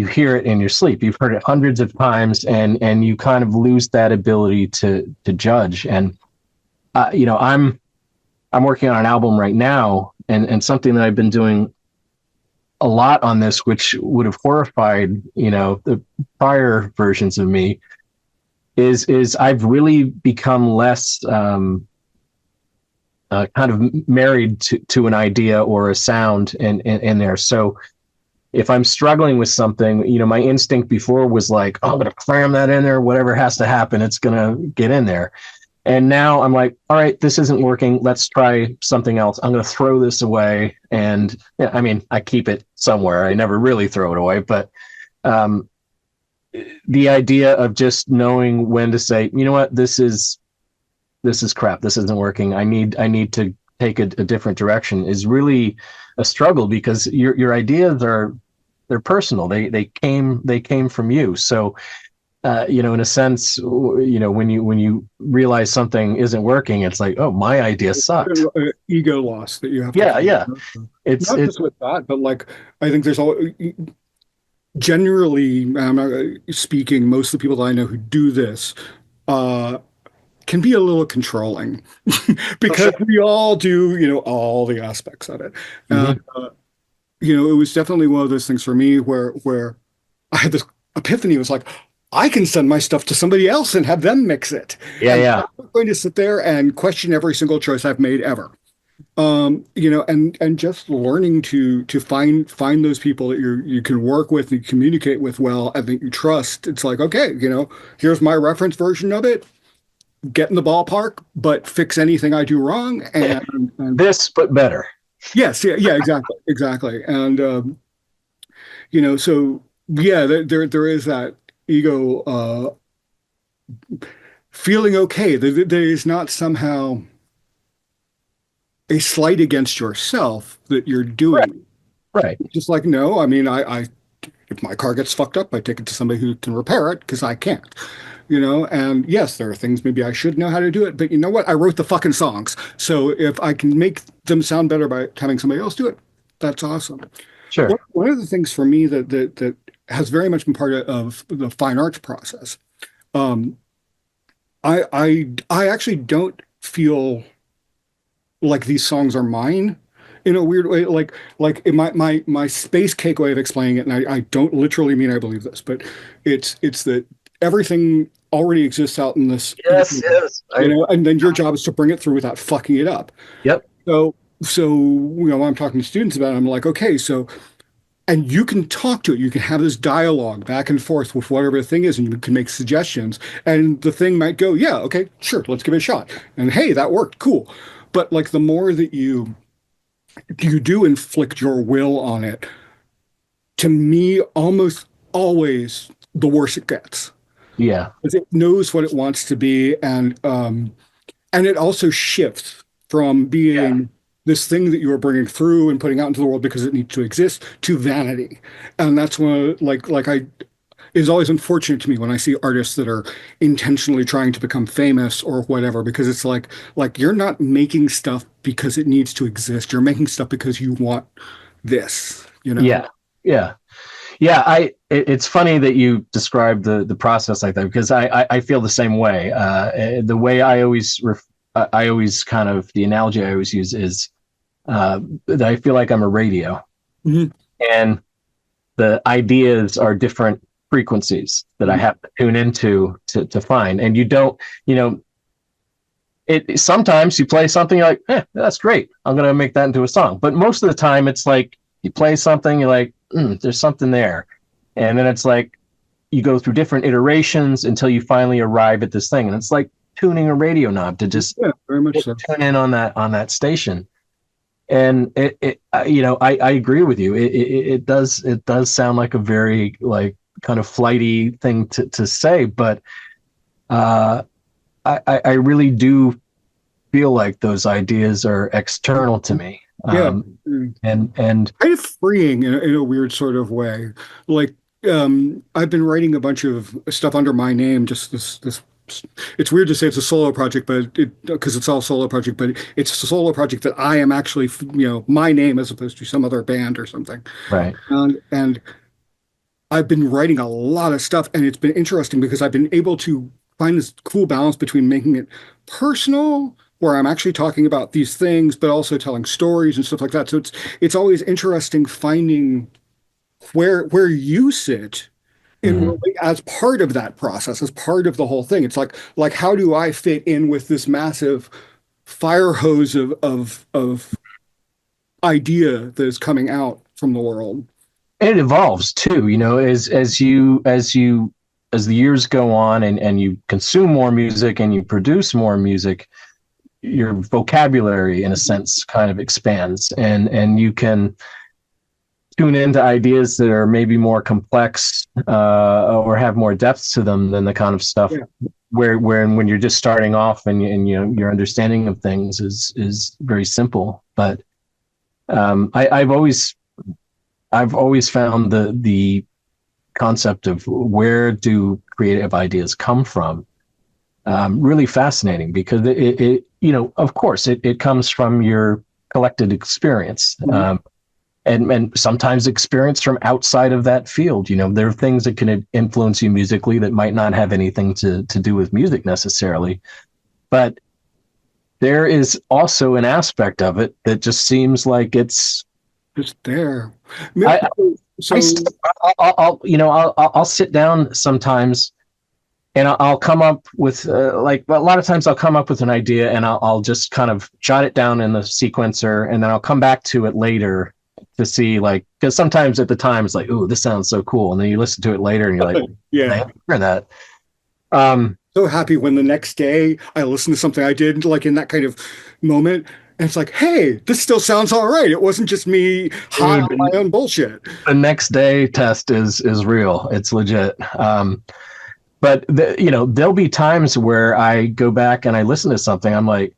hear it in your sleep. You've heard it hundreds of times, and you kind of lose that ability to judge. And I'm working on an album right now, and something that I've been doing a lot on this, which would have horrified the prior versions of me, is I've really become less kind of married to an idea or a sound in there. So if I'm struggling with something, my instinct before was like, oh, I'm going to cram that in there. Whatever has to happen, it's going to get in there. And now I'm like, all right, this isn't working. Let's try something else. I'm going to throw this away. And I keep it somewhere. I never really throw it away. But the idea of just knowing when to say, you know what, this is crap. This isn't working. I need to take a different direction is really a struggle, because your ideas they're personal. They came from you. So in a sense, when you realize something isn't working, it's like, oh, my idea sucked. Ego loss that you have. Yeah. It's not just with that, but like I think there's all. Generally, I'm not speaking. Most of the people that I know who do this can be a little controlling because we all do, all the aspects of it. And, it was definitely one of those things for me where I had this epiphany. It was like, I can send my stuff to somebody else and have them mix it. Yeah. I'm not going to sit there and question every single choice I've made ever. And just learning to find those people that you can work with and communicate with well, and that you trust. It's like, okay, here's my reference version of it. Get in the ballpark, but fix anything I do wrong. And this, but better. Yes, yeah, exactly. And so yeah, there is that ego feeling okay. There is not somehow a slight against yourself that you're doing. Right. Just like, no, I if my car gets fucked up, I take it to somebody who can repair it because I can't. And yes, there are things maybe I should know how to do it, but you know what? I wrote the fucking songs. So if I can make them sound better by having somebody else do it, that's awesome. Sure. One of the things for me that has very much been part of the fine arts process, I actually don't feel like these songs are mine in a weird way. Like in my space cake way of explaining it, and I don't literally mean I believe this, but it's that everything already exists out in this Yes, ether, yes. and then your job is to bring it through without fucking it up. Yep. So when I'm talking to students about it, I'm like, okay, so and you can talk to it. You can have this dialogue back and forth with whatever the thing is, and you can make suggestions. And the thing might go, yeah, okay, sure, let's give it a shot. And hey, that worked, cool. But like the more that you do inflict your will on it, to me, almost always the worse it gets. Yeah. Because it knows what it wants to be, and it also shifts from Yeah. being this thing that you are bringing through and putting out into the world because it needs to exist to vanity. And that's when, like I, is always unfortunate to me when I see artists that are intentionally trying to become famous or whatever, because it's like you're not making stuff because it needs to exist. You're making stuff because you want this, you know? Yeah. Yeah. Yeah. It's funny that you describe the process like that, because I feel the same way. The way I always kind of, the analogy I always use is that I feel like I'm a radio, Mhm. and the ideas are different frequencies that I have to tune into to find. And you don't, you know, it sometimes you play something, you're like, that's great, I'm going to make that into a song. But most of the time it's like you play something, you're like, there's something there. And then it's like you go through different iterations until you finally arrive at this thing. And it's like tuning a radio knob to just Yeah, very much so. tune in on that station. And I agree with you. It does sound like a very like kind of flighty thing to say, but I really do feel like those ideas are external to me. Yeah. And Kind of freeing in a weird sort of way. Like, I've been writing a bunch of stuff under my name, just this it's weird to say it's a solo project, but because it's all solo project, but it's a solo project that I am actually, my name as opposed to some other band or something. right. And I've been writing a lot of stuff, and it's been interesting because I've been able to find this cool balance between making it personal, where I'm actually talking about these things, but also telling stories and stuff like that. So it's always interesting finding where you sit Mm-hmm. in as part of that process, as part of the whole thing. It's like how do I fit in with this massive fire hose of idea that is coming out from the world? And it evolves too, as the years go on, and you consume more music and you produce more music, your vocabulary in a sense kind of expands, and you can tune into ideas that are maybe more complex, or have more depth to them than the kind of stuff Yeah. where when you're just starting off, and your understanding of things is very simple. But I've always found the concept of where do creative ideas come from really fascinating, because it of course it comes from your collected experience. Mhm. And sometimes experience from outside of that field. There are things that can influence you musically that might not have anything to do with music necessarily, but there is also an aspect of it that just seems like it's Just there. I, So, I st- I'll sit down sometimes, and I'll come up with like a lot of times I'll come up with an idea, and I'll just kind of jot it down in the sequencer, and then I'll come back to it later to see, like, because sometimes at the time it's like, ooh, this sounds so cool, and then you listen to it later and you're like, yeah. I haven't heard that. Um, So happy when the next day I listen to something I did like in that kind of moment, and it's like, hey, this still sounds all right. It wasn't just me high on my Dude, own bullshit. the next day test is real. It's legit. But there'll be times where I go back and I listen to something. I'm like,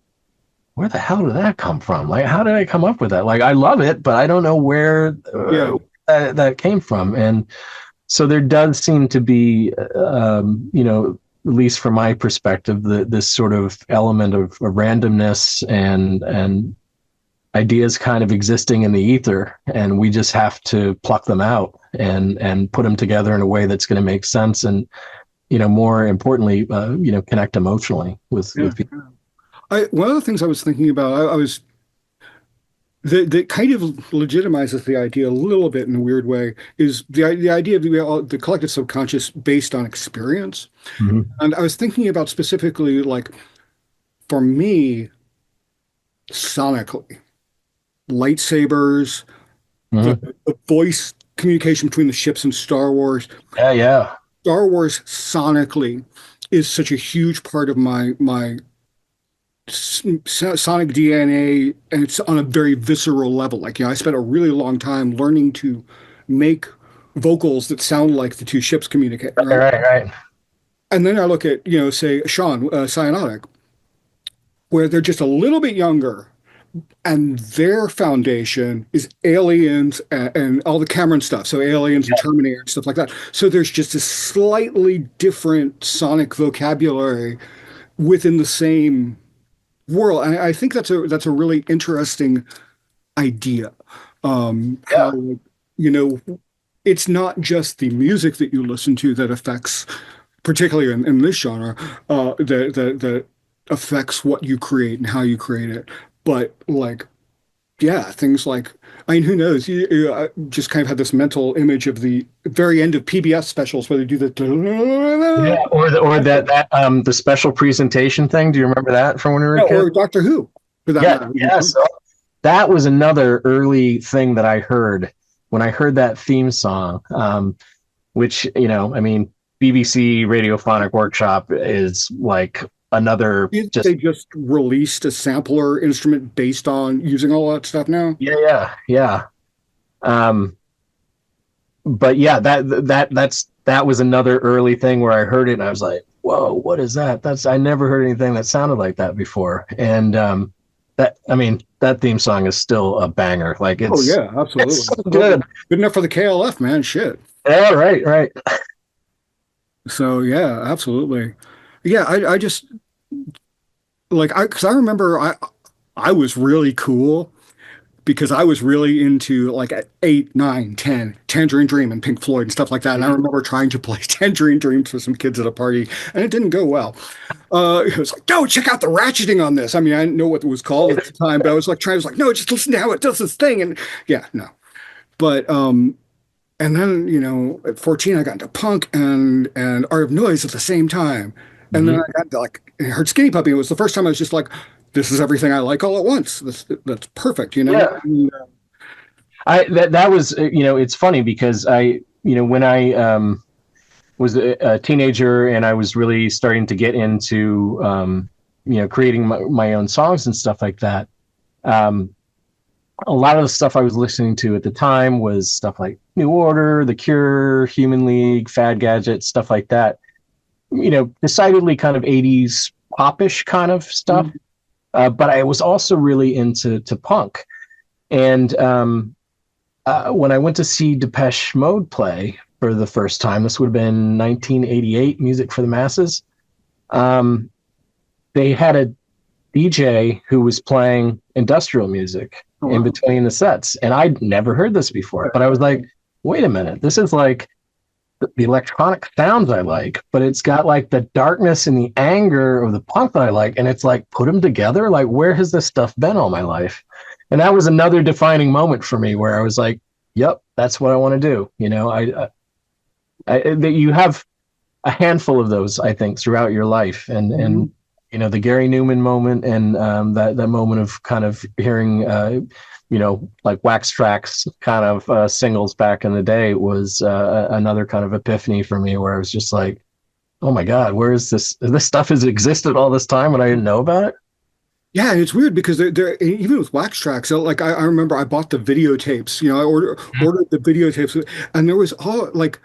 where the hell did that come from? Like, how did I come up with that? Like, I love it, but I don't know where Yeah. that came from. And so there does seem to be, at least from my perspective, this sort of element of randomness and ideas kind of existing in the ether, and we just have to pluck them out and put them together in a way that's going to make sense, and more importantly, connect emotionally with Yeah. people. One of the things I was thinking about, I was that kind of legitimizes the idea a little bit in a weird way is the idea of the collective subconscious based on experience. Mhm. And I was thinking about specifically, like, for me, sonically, lightsabers, the, Mhm. the voice communication between the ships in Star Wars. Yeah, yeah, Star Wars sonically is such a huge part of my sonic DNA, and it's on a very visceral level. Like, I spent a really long time learning to make vocals that sound like the two ships communicate, right, right? right, right. And then I look at, say Sean, Cyanotic, where they're just a little bit younger, and their foundation is Aliens and all the Cameron stuff. So Aliens and Terminator and stuff like that. So there's just a slightly different sonic vocabulary within the same world. And I think that's a really interesting idea. Yeah, How, you know, it's not just the music that you listen to that affects, particularly in this genre, that affects what you create and how you create it. But like, yeah, things like, I mean, who knows? I just kind of had this mental image of the very end of PBS specials where they do yeah. the Or the special presentation thing. Do you remember that from when we were a yeah, kid? or Doctor Who for that Yeah, matter. yes. That was another early thing that I heard when I heard that theme song. Which, I mean, BBC Radiophonic Workshop is like another just They just released a sampler instrument based on using all that stuff now. yeah, yeah, yeah. Um, but yeah, that was another early thing where I heard it and I was like, whoa, what is that? I never heard anything that sounded like that before. And that I mean, that theme song is still a banger. Like Oh yeah, it's absolutely. so good. Good enough for the KLF, man. Shit. Yeah, right, right. So yeah, absolutely. Yeah, I just like because I remember I was really cool because I was really into like at 8, 9, 10, Tangerine Dream and Pink Floyd and stuff like that. And I Mhm. remember trying to play Tangerine Dream for some kids at a party, and it didn't go well. It was like, no, check out the ratcheting on this. I mean, I didn't know what it was called at the time, but I was like trying to like, no, just listen to how it does this thing. And yeah, no. But and then, at 14 I got into punk and Art of Noise at the same time. And then Mhm. I got to like I heard Skinny Puppy. It was the first time I was just like, this is everything I like all at once. That's perfect, you know? Yeah. That was it's funny because when I was a teenager and I was really starting to get into creating my own songs and stuff like that. Um, a lot of the stuff I was listening to at the time was stuff like New Order, The Cure, Human League, Fad Gadget, stuff like that. Decidedly kind of 80s popish kind of stuff. Mhm. But I was also really into punk. And when I went to see Depeche Mode play for the first time, this would have been 1988, Music for the Masses. Um, they had a DJ who was playing industrial music Oh, in wow. between the sets, and I'd never heard this before. But I was like, wait a minute, this is like the electronic sounds I like, but it's got like the darkness and the anger of the punk that I like, and it's like put them together. Like, where has this stuff been all my life? And that was another defining moment for me where I was like, "Yep, that's what I want to do." That you have a handful of those, I think, throughout your life, and Mhm. the Gary Newman moment and that moment of kind of hearing like Wax Tracks kind of singles back in the day was another kind of epiphany for me where I was just like, oh my God, where is this? This stuff has existed all this time and I didn't know about it. Yeah, and it's weird because they're even with Wax Tracks. So like I remember I bought the videotapes. I ordered the videotapes, and there was all like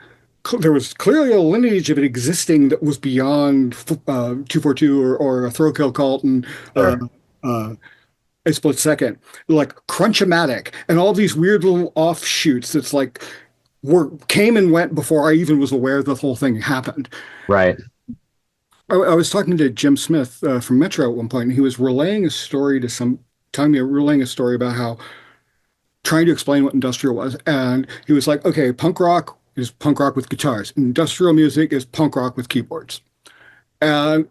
there was clearly a lineage of it existing that was beyond 242 or a Throw Kill Cult and uh, Sure. uh, a Split Second, like Crunchomatic and all these weird little offshoots that's like were came and went before I even was aware the whole thing happened. Right. I was talking to Jim Smith from Metro at one point, and he was relaying a story relaying a story about how trying to explain what industrial was, and he was like, "Okay, punk rock is punk rock with guitars. Industrial music is punk rock with keyboards." And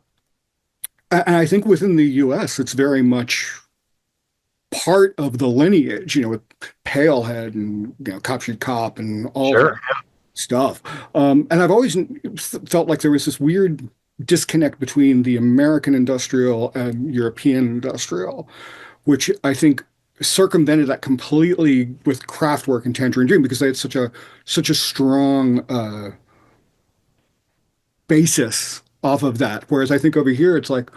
I think within the U.S., it's very much part of the lineage, with Palehead and Cop Shoot Cop and all that Sure. stuff. And I've always felt like there was this weird disconnect between the American industrial and European industrial, which I think circumvented that completely with Kraftwerk and Tangerine Dream because they had such a strong basis off of that. Whereas I think over here it's like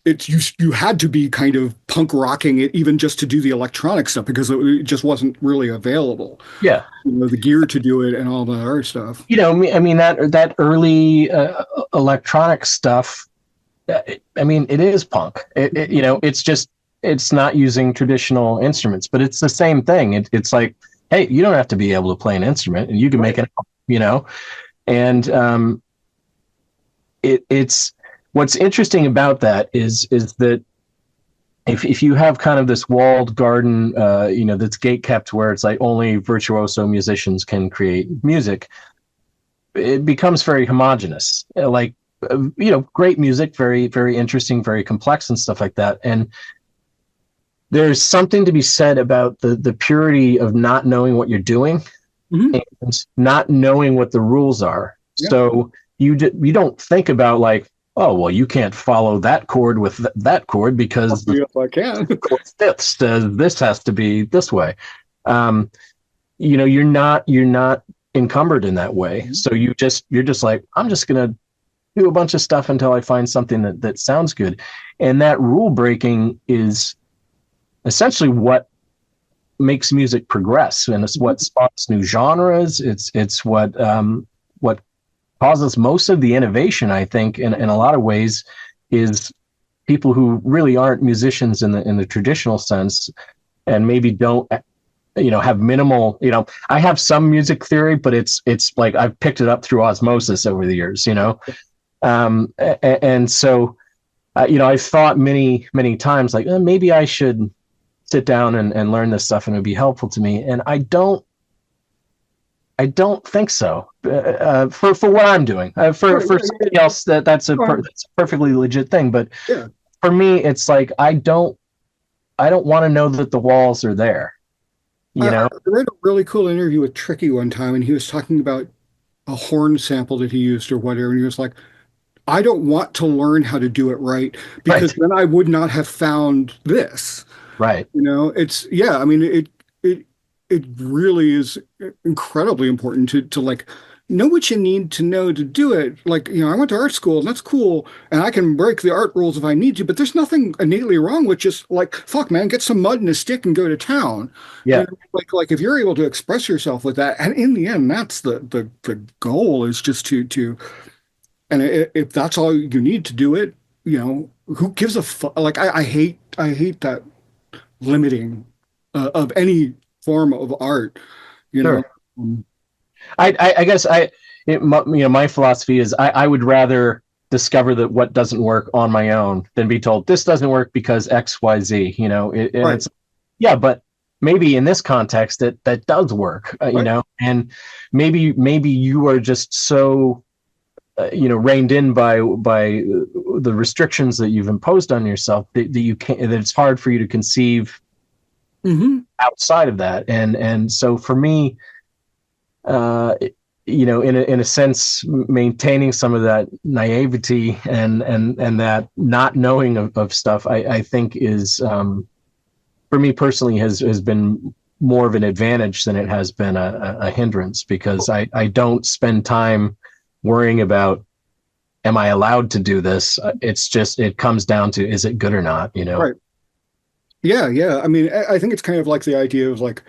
you had to be kind of punk rocking it even just to do the electronic stuff because it just wasn't really available. Yeah. The gear to do it and all the other stuff. I mean that early electronic stuff. I mean, it is punk. It's just it's not using traditional instruments, but it's the same thing. It's like, hey, you don't have to be able to play an instrument, and you can make it. And it's what's interesting about that is that if you have kind of this walled garden, that's gate kept where it's like only virtuoso musicians can create music, it becomes very homogenous. Like, great music, very, very interesting, very complex and stuff like that. And there's something to be said about the purity of not knowing what you're doing and not knowing what the rules are. Yeah. So you don't think about like, oh, well, you can't follow that chord with that chord because I can. Fifth says this has to be this way. You're not encumbered in that way. So you're just like, I'm just gonna do a bunch of stuff until I find something that sounds good. And that rule breaking is essentially what makes music progress, and it's what spawns new genres. It's what causes most of the innovation, I think, in a lot of ways, is people who really aren't musicians in the traditional sense, and maybe don't have minimal. I have some music theory, but it's like I've picked it up through osmosis over the years. And so I've thought many times like maybe I should sit down and learn this stuff and it would be helpful to me, and I don't think so. For what I'm doing, for somebody else, that's a perfectly legit thing. But for me, it's like I don't want to know that the walls are there. I read a really cool interview with Tricky one time, and he was talking about a horn sample that he used or whatever, and he was like, I don't want to learn how to do it right because then I would not have found this. Right. I mean, it really is incredibly important to like know what you need to know to do it. Like, I went to art school and that's cool. And I can break the art rules if I need to, but there's nothing innately wrong with just like, fuck man, get some mud and a stick and go to town. Yeah. Like if you're able to express yourself with that, and in the end, that's the goal is just to, and if that's all you need to do it, who gives a fuck? Like, I hate that limiting of any form of art, Sure. I guess my philosophy is I would rather discover that what doesn't work on my own than be told this doesn't work because X, Y, Z. It's but maybe in this context that does work. And maybe you are just so reined in by the restrictions that you've imposed on yourself that you can't, that it's hard for you to conceive outside of that. And so for me, in a sense, maintaining some of that naivety and that not knowing of stuff, I think is, for me personally, has been more of an advantage than it has been a hindrance, because I don't spend time worrying about, am I allowed to do this? It's just, it comes down to, is it good or not, Right. Yeah. I mean, I think it's kind of like the idea of like,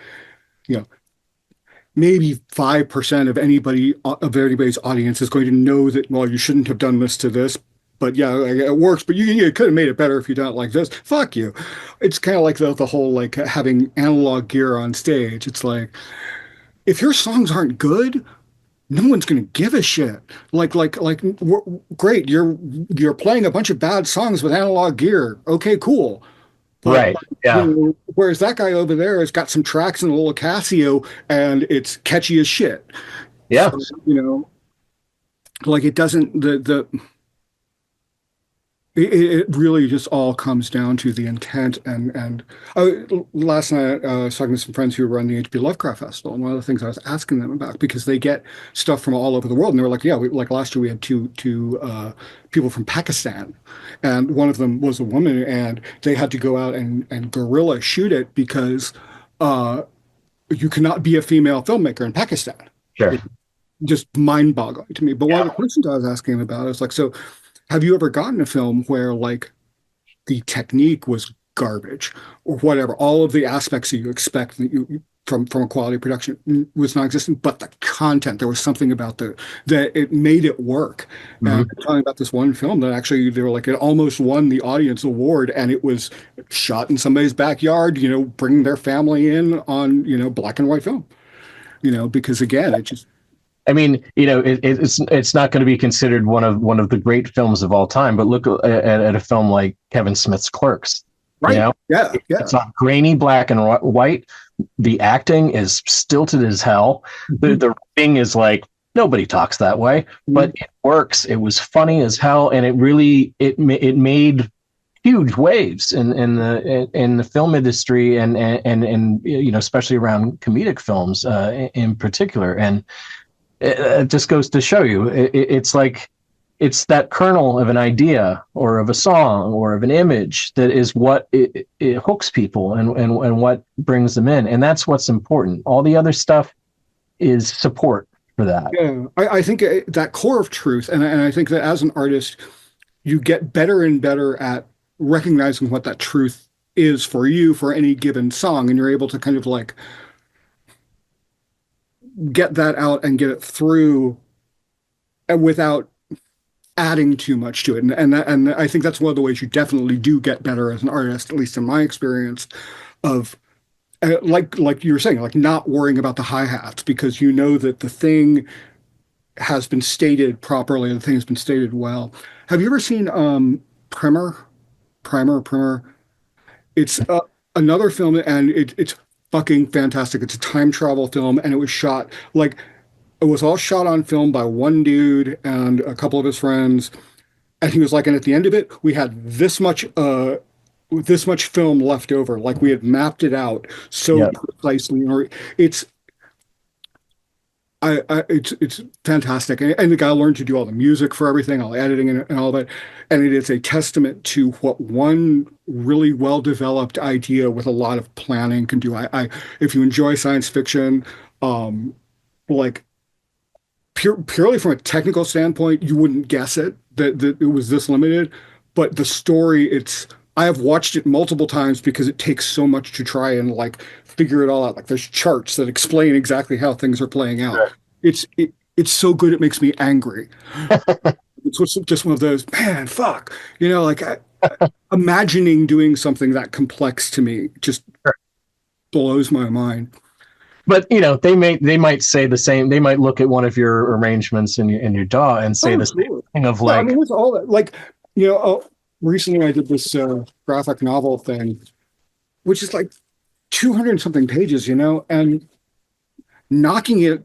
maybe 5% of anybody's audience is going to know that, well, you shouldn't have done this to this, but yeah, it works, but you could have made it better if you done it like this. Fuck you. It's kind of like the whole, like having analog gear on stage. It's like, if your songs aren't good, no one's going to give a shit. Great, you're playing a bunch of bad songs with analog gear. Okay, cool. Right. Yeah. Whereas that guy over there has got some tracks and a little Casio, and it's catchy as shit. Yeah. So, like it doesn't it really just all comes down to the intent and last night I was talking to some friends who run the HP Lovecraft Festival, and one of the things I was asking them about, because they get stuff from all over the world, and they were like, yeah, like last year we had two people from Pakistan, and one of them was a woman, and they had to go out and guerrilla shoot it because uh, you cannot be a female filmmaker in Pakistan. Sure. It's just mind-boggling to me. But one of the questions I was asking him about is like, so have you ever gotten a film where like the technique was garbage or whatever, all of the aspects that you expect that from a quality production was non-existent, but the content, there was something about that it made it work. And Hmm. I'm talking about this one film that actually they were like it almost won the audience award, and it was shot in somebody's backyard, bringing their family in on, black and white film, because again, it just I mean, it's not going to be considered one of the great films of all time. But look at a film like Kevin Smith's Clerks. You right. know, Yeah, yeah. it's on grainy black and white. The acting is stilted as hell. Mhm. The writing is like nobody talks that way, but it works. It was funny as hell, and it made huge waves in the film industry and especially around comedic films in particular. And it just goes to show you, it's like it's that kernel of an idea or of a song or of an image that is what it hooks people and what brings them in, and that's what's important. All the other stuff is support for that. Yeah, I think that core of truth, and I think that as an artist, you get better and better at recognizing what that truth is for you for any given song, and you're able to kind of like get that out and get it through without adding too much to it. And I think that's one of the ways you definitely do get better as an artist, at least in my experience, of like you were saying, like not worrying about the hi-hats because you know that the thing has been stated properly, the thing has been stated well. Have you ever seen Primer? Primer? It's another film, and it's fucking fantastic. It's a time travel film, and it was shot like it was all shot on film by one dude and a couple of his friends. And he was like, and at the end of it, we had this much film left over. Like we had mapped it out so Yeah. precisely. Or it's it's fantastic, and the guy learned to do all the music for everything, all the editing and all that, and it is a testament to what one really well developed idea with a lot of planning can do. If you enjoy science fiction, like purely from a technical standpoint, you wouldn't guess that it was this limited, but the story, I have watched it multiple times because it takes so much to try and like figure it all out. Like there's charts that explain exactly how things are playing out. Sure. It's so good it makes me angry. It's just one of those, man, fuck. Like imagining doing something that complex to me just blows my mind. But they might say the same. They might look at one of your arrangements in your DAW and say Oh, the same sure. thing of No, I like, mean, it's all that. Like, recently I did this graphic novel thing, which is like 200 something pages, and knocking it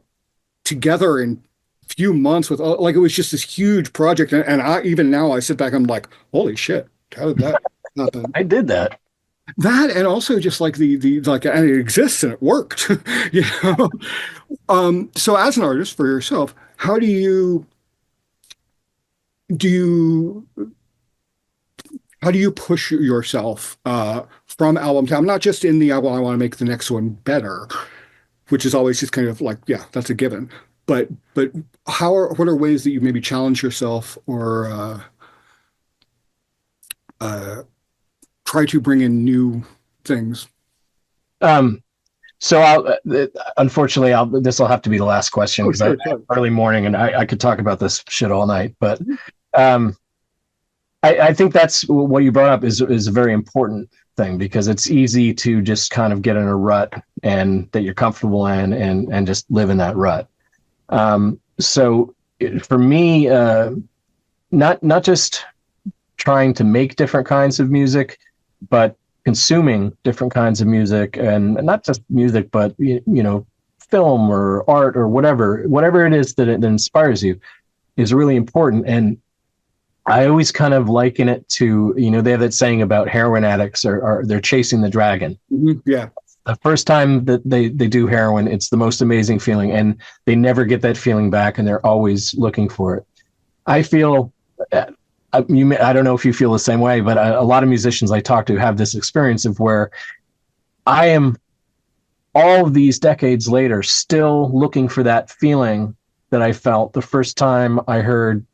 together in a few months with like it was just this huge project. And I even now I sit back, I'm like, holy shit, how did that happen? I did that. That and also just like the like and it exists and it worked, you know. So as an artist for yourself, how do you how do you push yourself from album to album? Not just in the album, I want to make the next one better, which is always just kind of like, yeah, that's a given. But what are ways that you maybe challenge yourself or uh, try to bring in new things? Um, so unfortunately, this will have to be the last question Oh, because I sure, sure. early morning and I could talk about this shit all night. But um, I think that's what you brought up is a very important thing because it's easy to just kind of get in a rut and that you're comfortable in and just live in that rut. So for me, not just trying to make different kinds of music, but consuming different kinds of music and not just music, but film or art or whatever it is that inspires you is really important. And I always kind of liken it to, they have that saying about heroin addicts are they're chasing the dragon. Yeah. The first time that they do heroin, it's the most amazing feeling, and they never get that feeling back, and they're always looking for it. I feel, I don't know if you feel the same way, but a lot of musicians I talk to have this experience of where I am all of these decades later still looking for that feeling that I felt the first time I heard,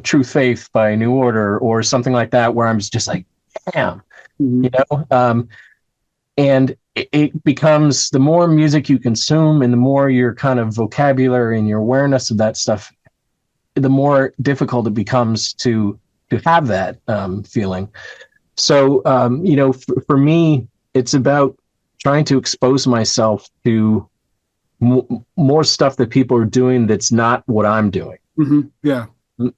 True Faith by New Order or something like that, where I'm just like, damn, and it becomes, the more music you consume and the more your kind of vocabulary and your awareness of that stuff, the more difficult it becomes to have that feeling. So, for me, it's about trying to expose myself to more stuff that people are doing that's not what I'm doing. Yeah.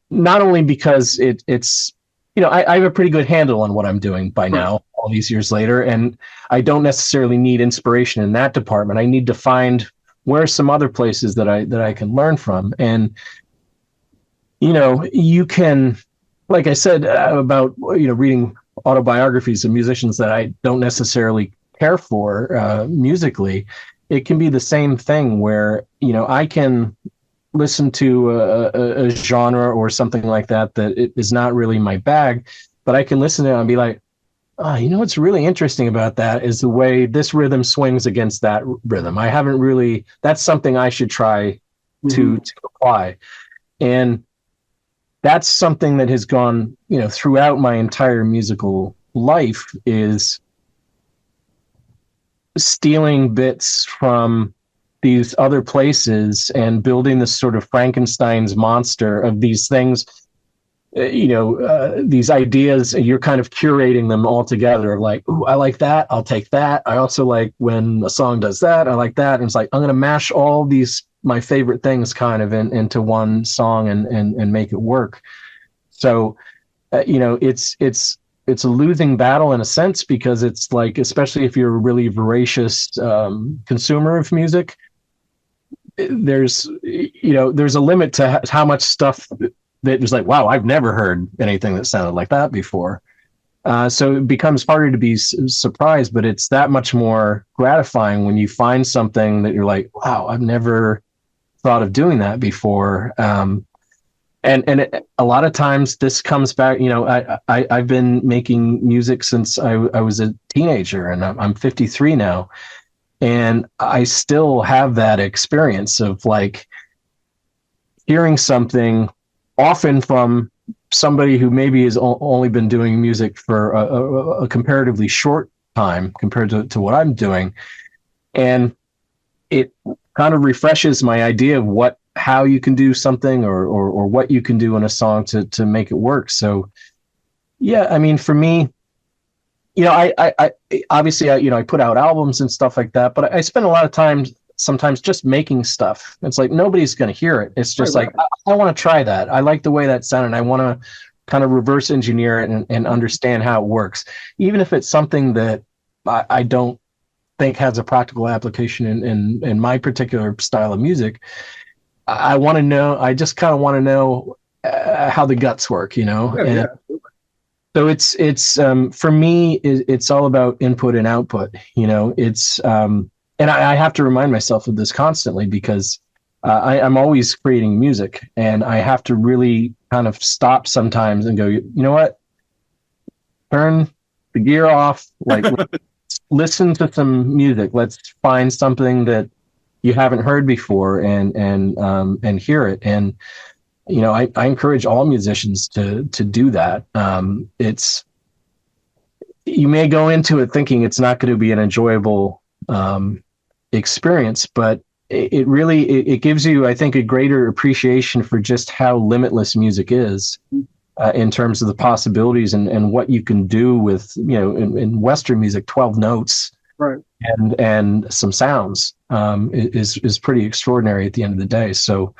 Not only because it's, I have a pretty good handle on what I'm doing by now, all these years later, and I don't necessarily need inspiration in that department. I need to find where are some other places that I can learn from. And, you can, like I said, about, reading autobiographies of musicians that I don't necessarily care for musically, it can be the same thing where, I can listen to a genre or something like that it is not really my bag, but I can listen to it and be like, what's really interesting about that is the way this rhythm swings against that rhythm. I haven't really, that's something I should try to apply. And that's something that has gone, throughout my entire musical life, is stealing bits from these other places and building this sort of Frankenstein's monster of these things, these ideas, and you're kind of curating them all together. Like, ooh, I like that, I'll take that. I also like when a song does that, I like that. And it's like, I'm going to mash all these, my favorite things kind of into one song and make it work. So, it's a losing battle in a sense, because it's like, especially if you're a really voracious consumer of music, there's a limit to how much stuff that is like, wow, I've never heard anything that sounded like that before. So it becomes harder to be surprised, but it's that much more gratifying when you find something that you're like, wow, I've never thought of doing that before. And a lot of times this comes back, I've been making music since I was a teenager, and I'm 53 now. And I still have that experience of like hearing something, often from somebody who maybe has only been doing music for a comparatively short time compared to what I'm doing. And it kind of refreshes my idea of how you can do something or what you can do in a song to make it work. So yeah, I mean, for me, I obviously, I put out albums and stuff like that, but I spend a lot of time sometimes just making stuff. It's like, nobody's going to hear it. It's just like, I want to try that. I like the way that sounded. I want to kind of reverse engineer it and understand how it works. Even if it's something that I don't think has a practical application in my particular style of music, I want to know, I just kind of want to know how the guts work, Yeah. So it's for me, it's all about input and output. It's and I have to remind myself of this constantly, because I'm always creating music, and I have to really kind of stop sometimes and go, you know what? Turn the gear off. Like, listen to some music. Let's find something that you haven't heard before and hear it. And I encourage all musicians to do that. You may go into it thinking it's not going to be an enjoyable experience, but it really gives you, I think, a greater appreciation for just how limitless music is in terms of the possibilities and what you can do with, in Western music, 12 notes. Right. And some sounds is pretty extraordinary at the end of the day. So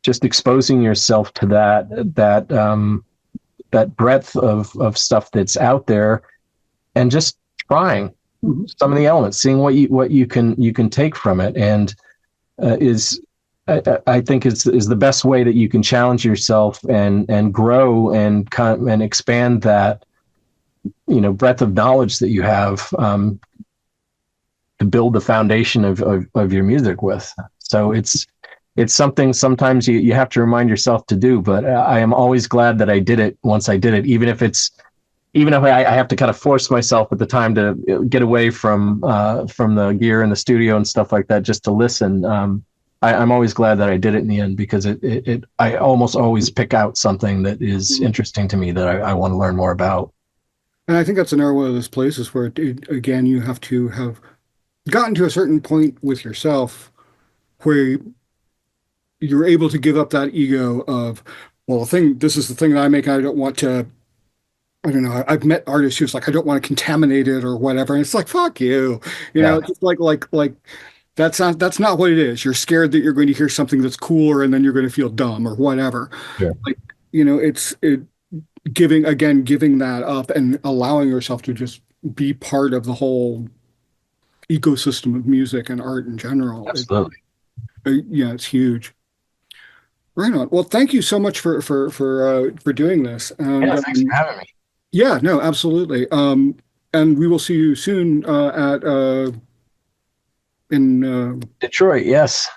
just exposing yourself to that breadth of stuff that's out there, and just trying some of the elements, seeing what you can take from it, and is I think is the best way that you can challenge yourself and grow and expand that, breadth of knowledge that you have, to build the foundation of your music with. So it's something sometimes you have to remind yourself to do, but I am always glad that I did it once I did it, even if I have to kind of force myself at the time to get away from the gear in the studio and stuff like that, just to listen. I'm always glad that I did it in the end, because I almost always pick out something that is interesting to me that I want to learn more about. And I think that's another one of those places where, again, you have to have gotten to a certain point with yourself where you're able to give up that ego of, well, this is the thing that I make, and I don't want to, I don't know. I've met artists who's like, I don't want to contaminate it or whatever. And it's like, fuck you. Yeah. Just like that's not what it is. You're scared that you're going to hear something that's cooler and then you're going to feel dumb or whatever. Yeah. Like, giving that up and allowing yourself to just be part of the whole ecosystem of music and art in general. Absolutely. Yeah, it's huge. Right on. Well, thank you so much for doing this. And, Yeah, thanks for having me. yeah, no, absolutely. And we will see you soon in Detroit. Yes,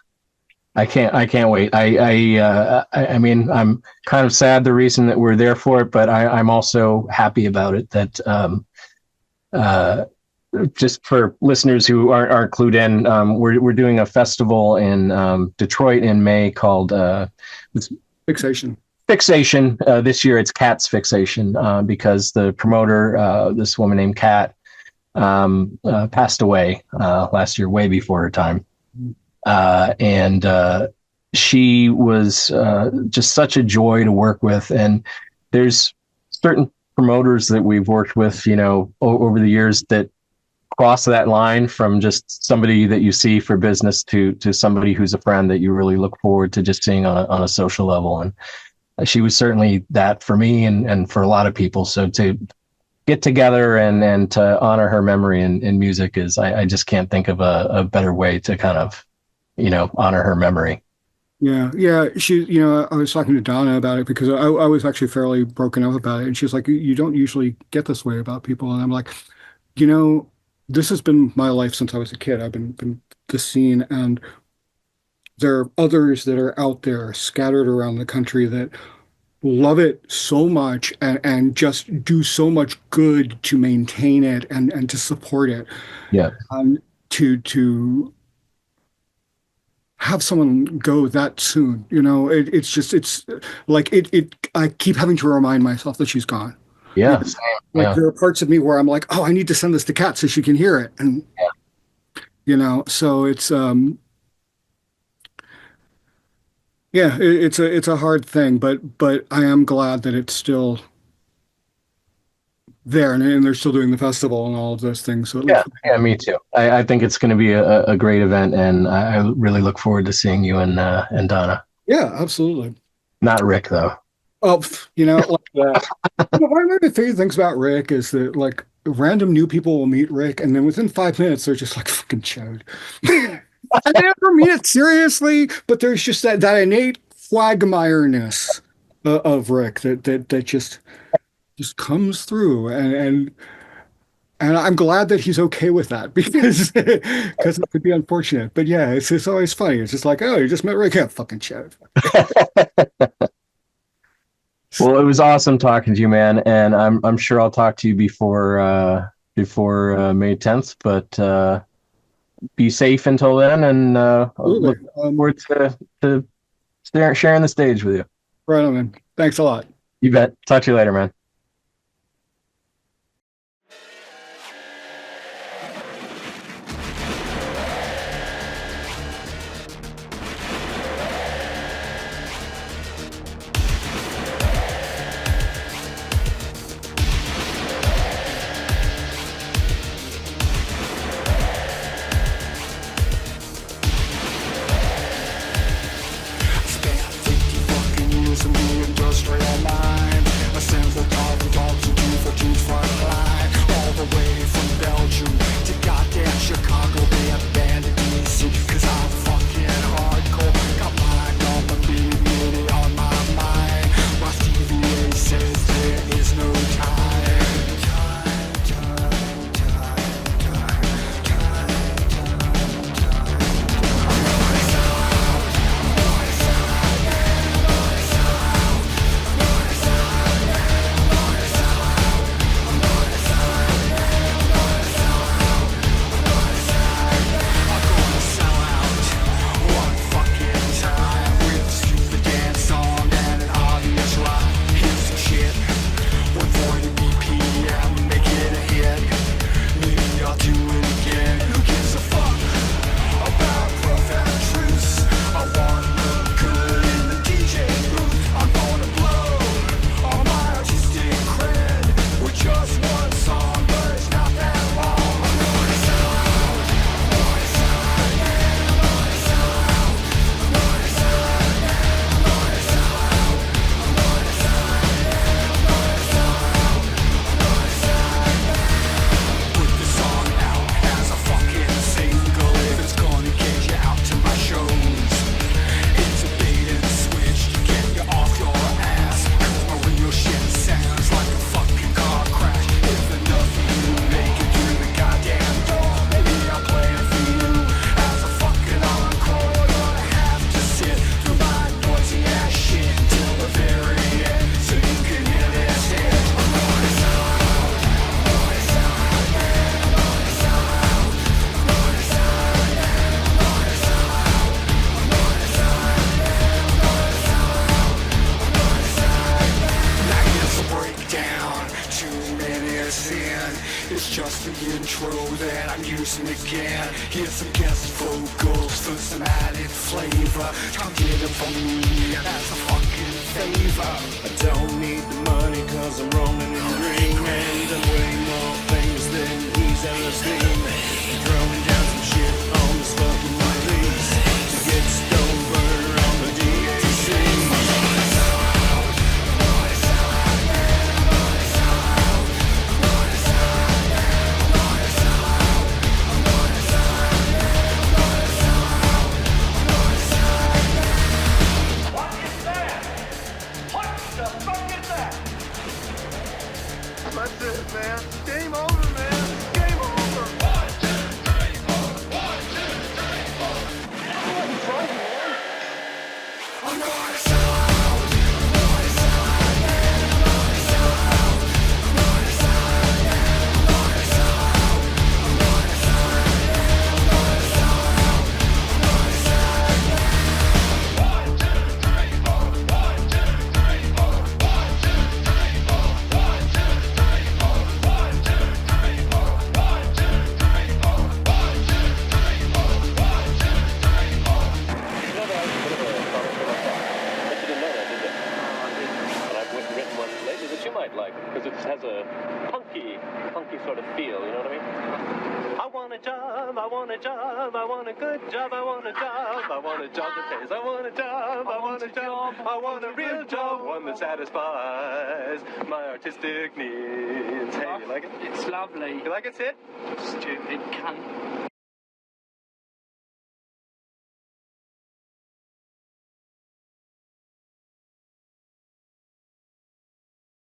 I can't wait. I mean, I'm kind of sad the reason that we're there for it, but I'm also happy about it. That just for listeners who aren't clued in, we're doing a festival in Detroit in May called Fixation. Fixation. This year it's Cat's Fixation, because the promoter, this woman named Cat, passed away last year, way before her time. And she was just such a joy to work with. And there's certain promoters that we've worked with, over the years, that cross that line from just somebody that you see for business to somebody who's a friend that you really look forward to just seeing on a social level. And she was certainly that for me and for a lot of people. So to get together and to honor her memory in music I just can't think of a better way to kind of, honor her memory. Yeah, yeah. I was talking to Donna about it because I was actually fairly broken up about it, and she's like, "You don't usually get this way about people," and I'm like, this has been my life since I was a kid. I've been the scene, and there are others that are out there scattered around the country that love it so much and just do so much good to maintain it and to support it. Yeah. To have someone go that soon, it's like I keep having to remind myself that she's gone. Yeah. Same. Like there are parts of me where I'm like, oh, I need to send this to Kat so she can hear it. And, so it's, yeah, it's a hard thing, but I am glad that it's still there and they're still doing the festival and all of those things. So yeah, me too. I think it's going to be a great event, and I really look forward to seeing you and Donna. Yeah, absolutely. Not Rick though. Oh, like that. One of my favorite things about Rick is that like random new people will meet Rick, and then within 5 minutes they're just like fucking chode. I never mean it seriously, but there's just that innate quagmire-ness of Rick that just comes through, and I'm glad that he's okay with that because it could be unfortunate. But yeah, it's always funny. It's just like, oh, you just met Rick, yeah, fucking chode. Well, it was awesome talking to you, man, and I'm sure I'll talk to you before May 10th. But be safe until then, and look forward to sharing the stage with you. Right on, man. Thanks a lot. You bet. Talk to you later, man. Spent 50 fucking years in the industrial mind. Assemblage intro that I'm using again. Here's some guest vocals for some added flavor. Come get it from me, that's a fucking favor. I don't need the money cause I'm rolling in green, and I'm way more famous than he's ever seen. Throwing down some shit on this fucking release to get Stoneburner on the DAC. That's it, man. Game over, man. Game over. 1, 2, 3, 4. 1, 2, 3, 4. I'm gonna sound. I'm gonna sound. I'm gonna sound. I'm gonna sound. I'm gonna sound. I'm gonna sound. I'm gonna sound. 1, 2, 3, 4. 1, 2, 3, 4. 1, 2, 3, 4. 1, 2, 3, 4. 1, 2, 3, 4. 1, 2, 3, 4. 1, 2, 3, 4. 1, 2, 3, 4. But you didn't know that, did you? And I've written one lately that you might like, because it has a punky sort of feel, you know what I mean? I want a job, I want a job, I want a good job, I want a job, I want a job that pays, I want a job, I want a job, I want a real job, one that satisfies my artistic needs. Hey, you like it? It's lovely. You like it, Sid? Stupid cunt.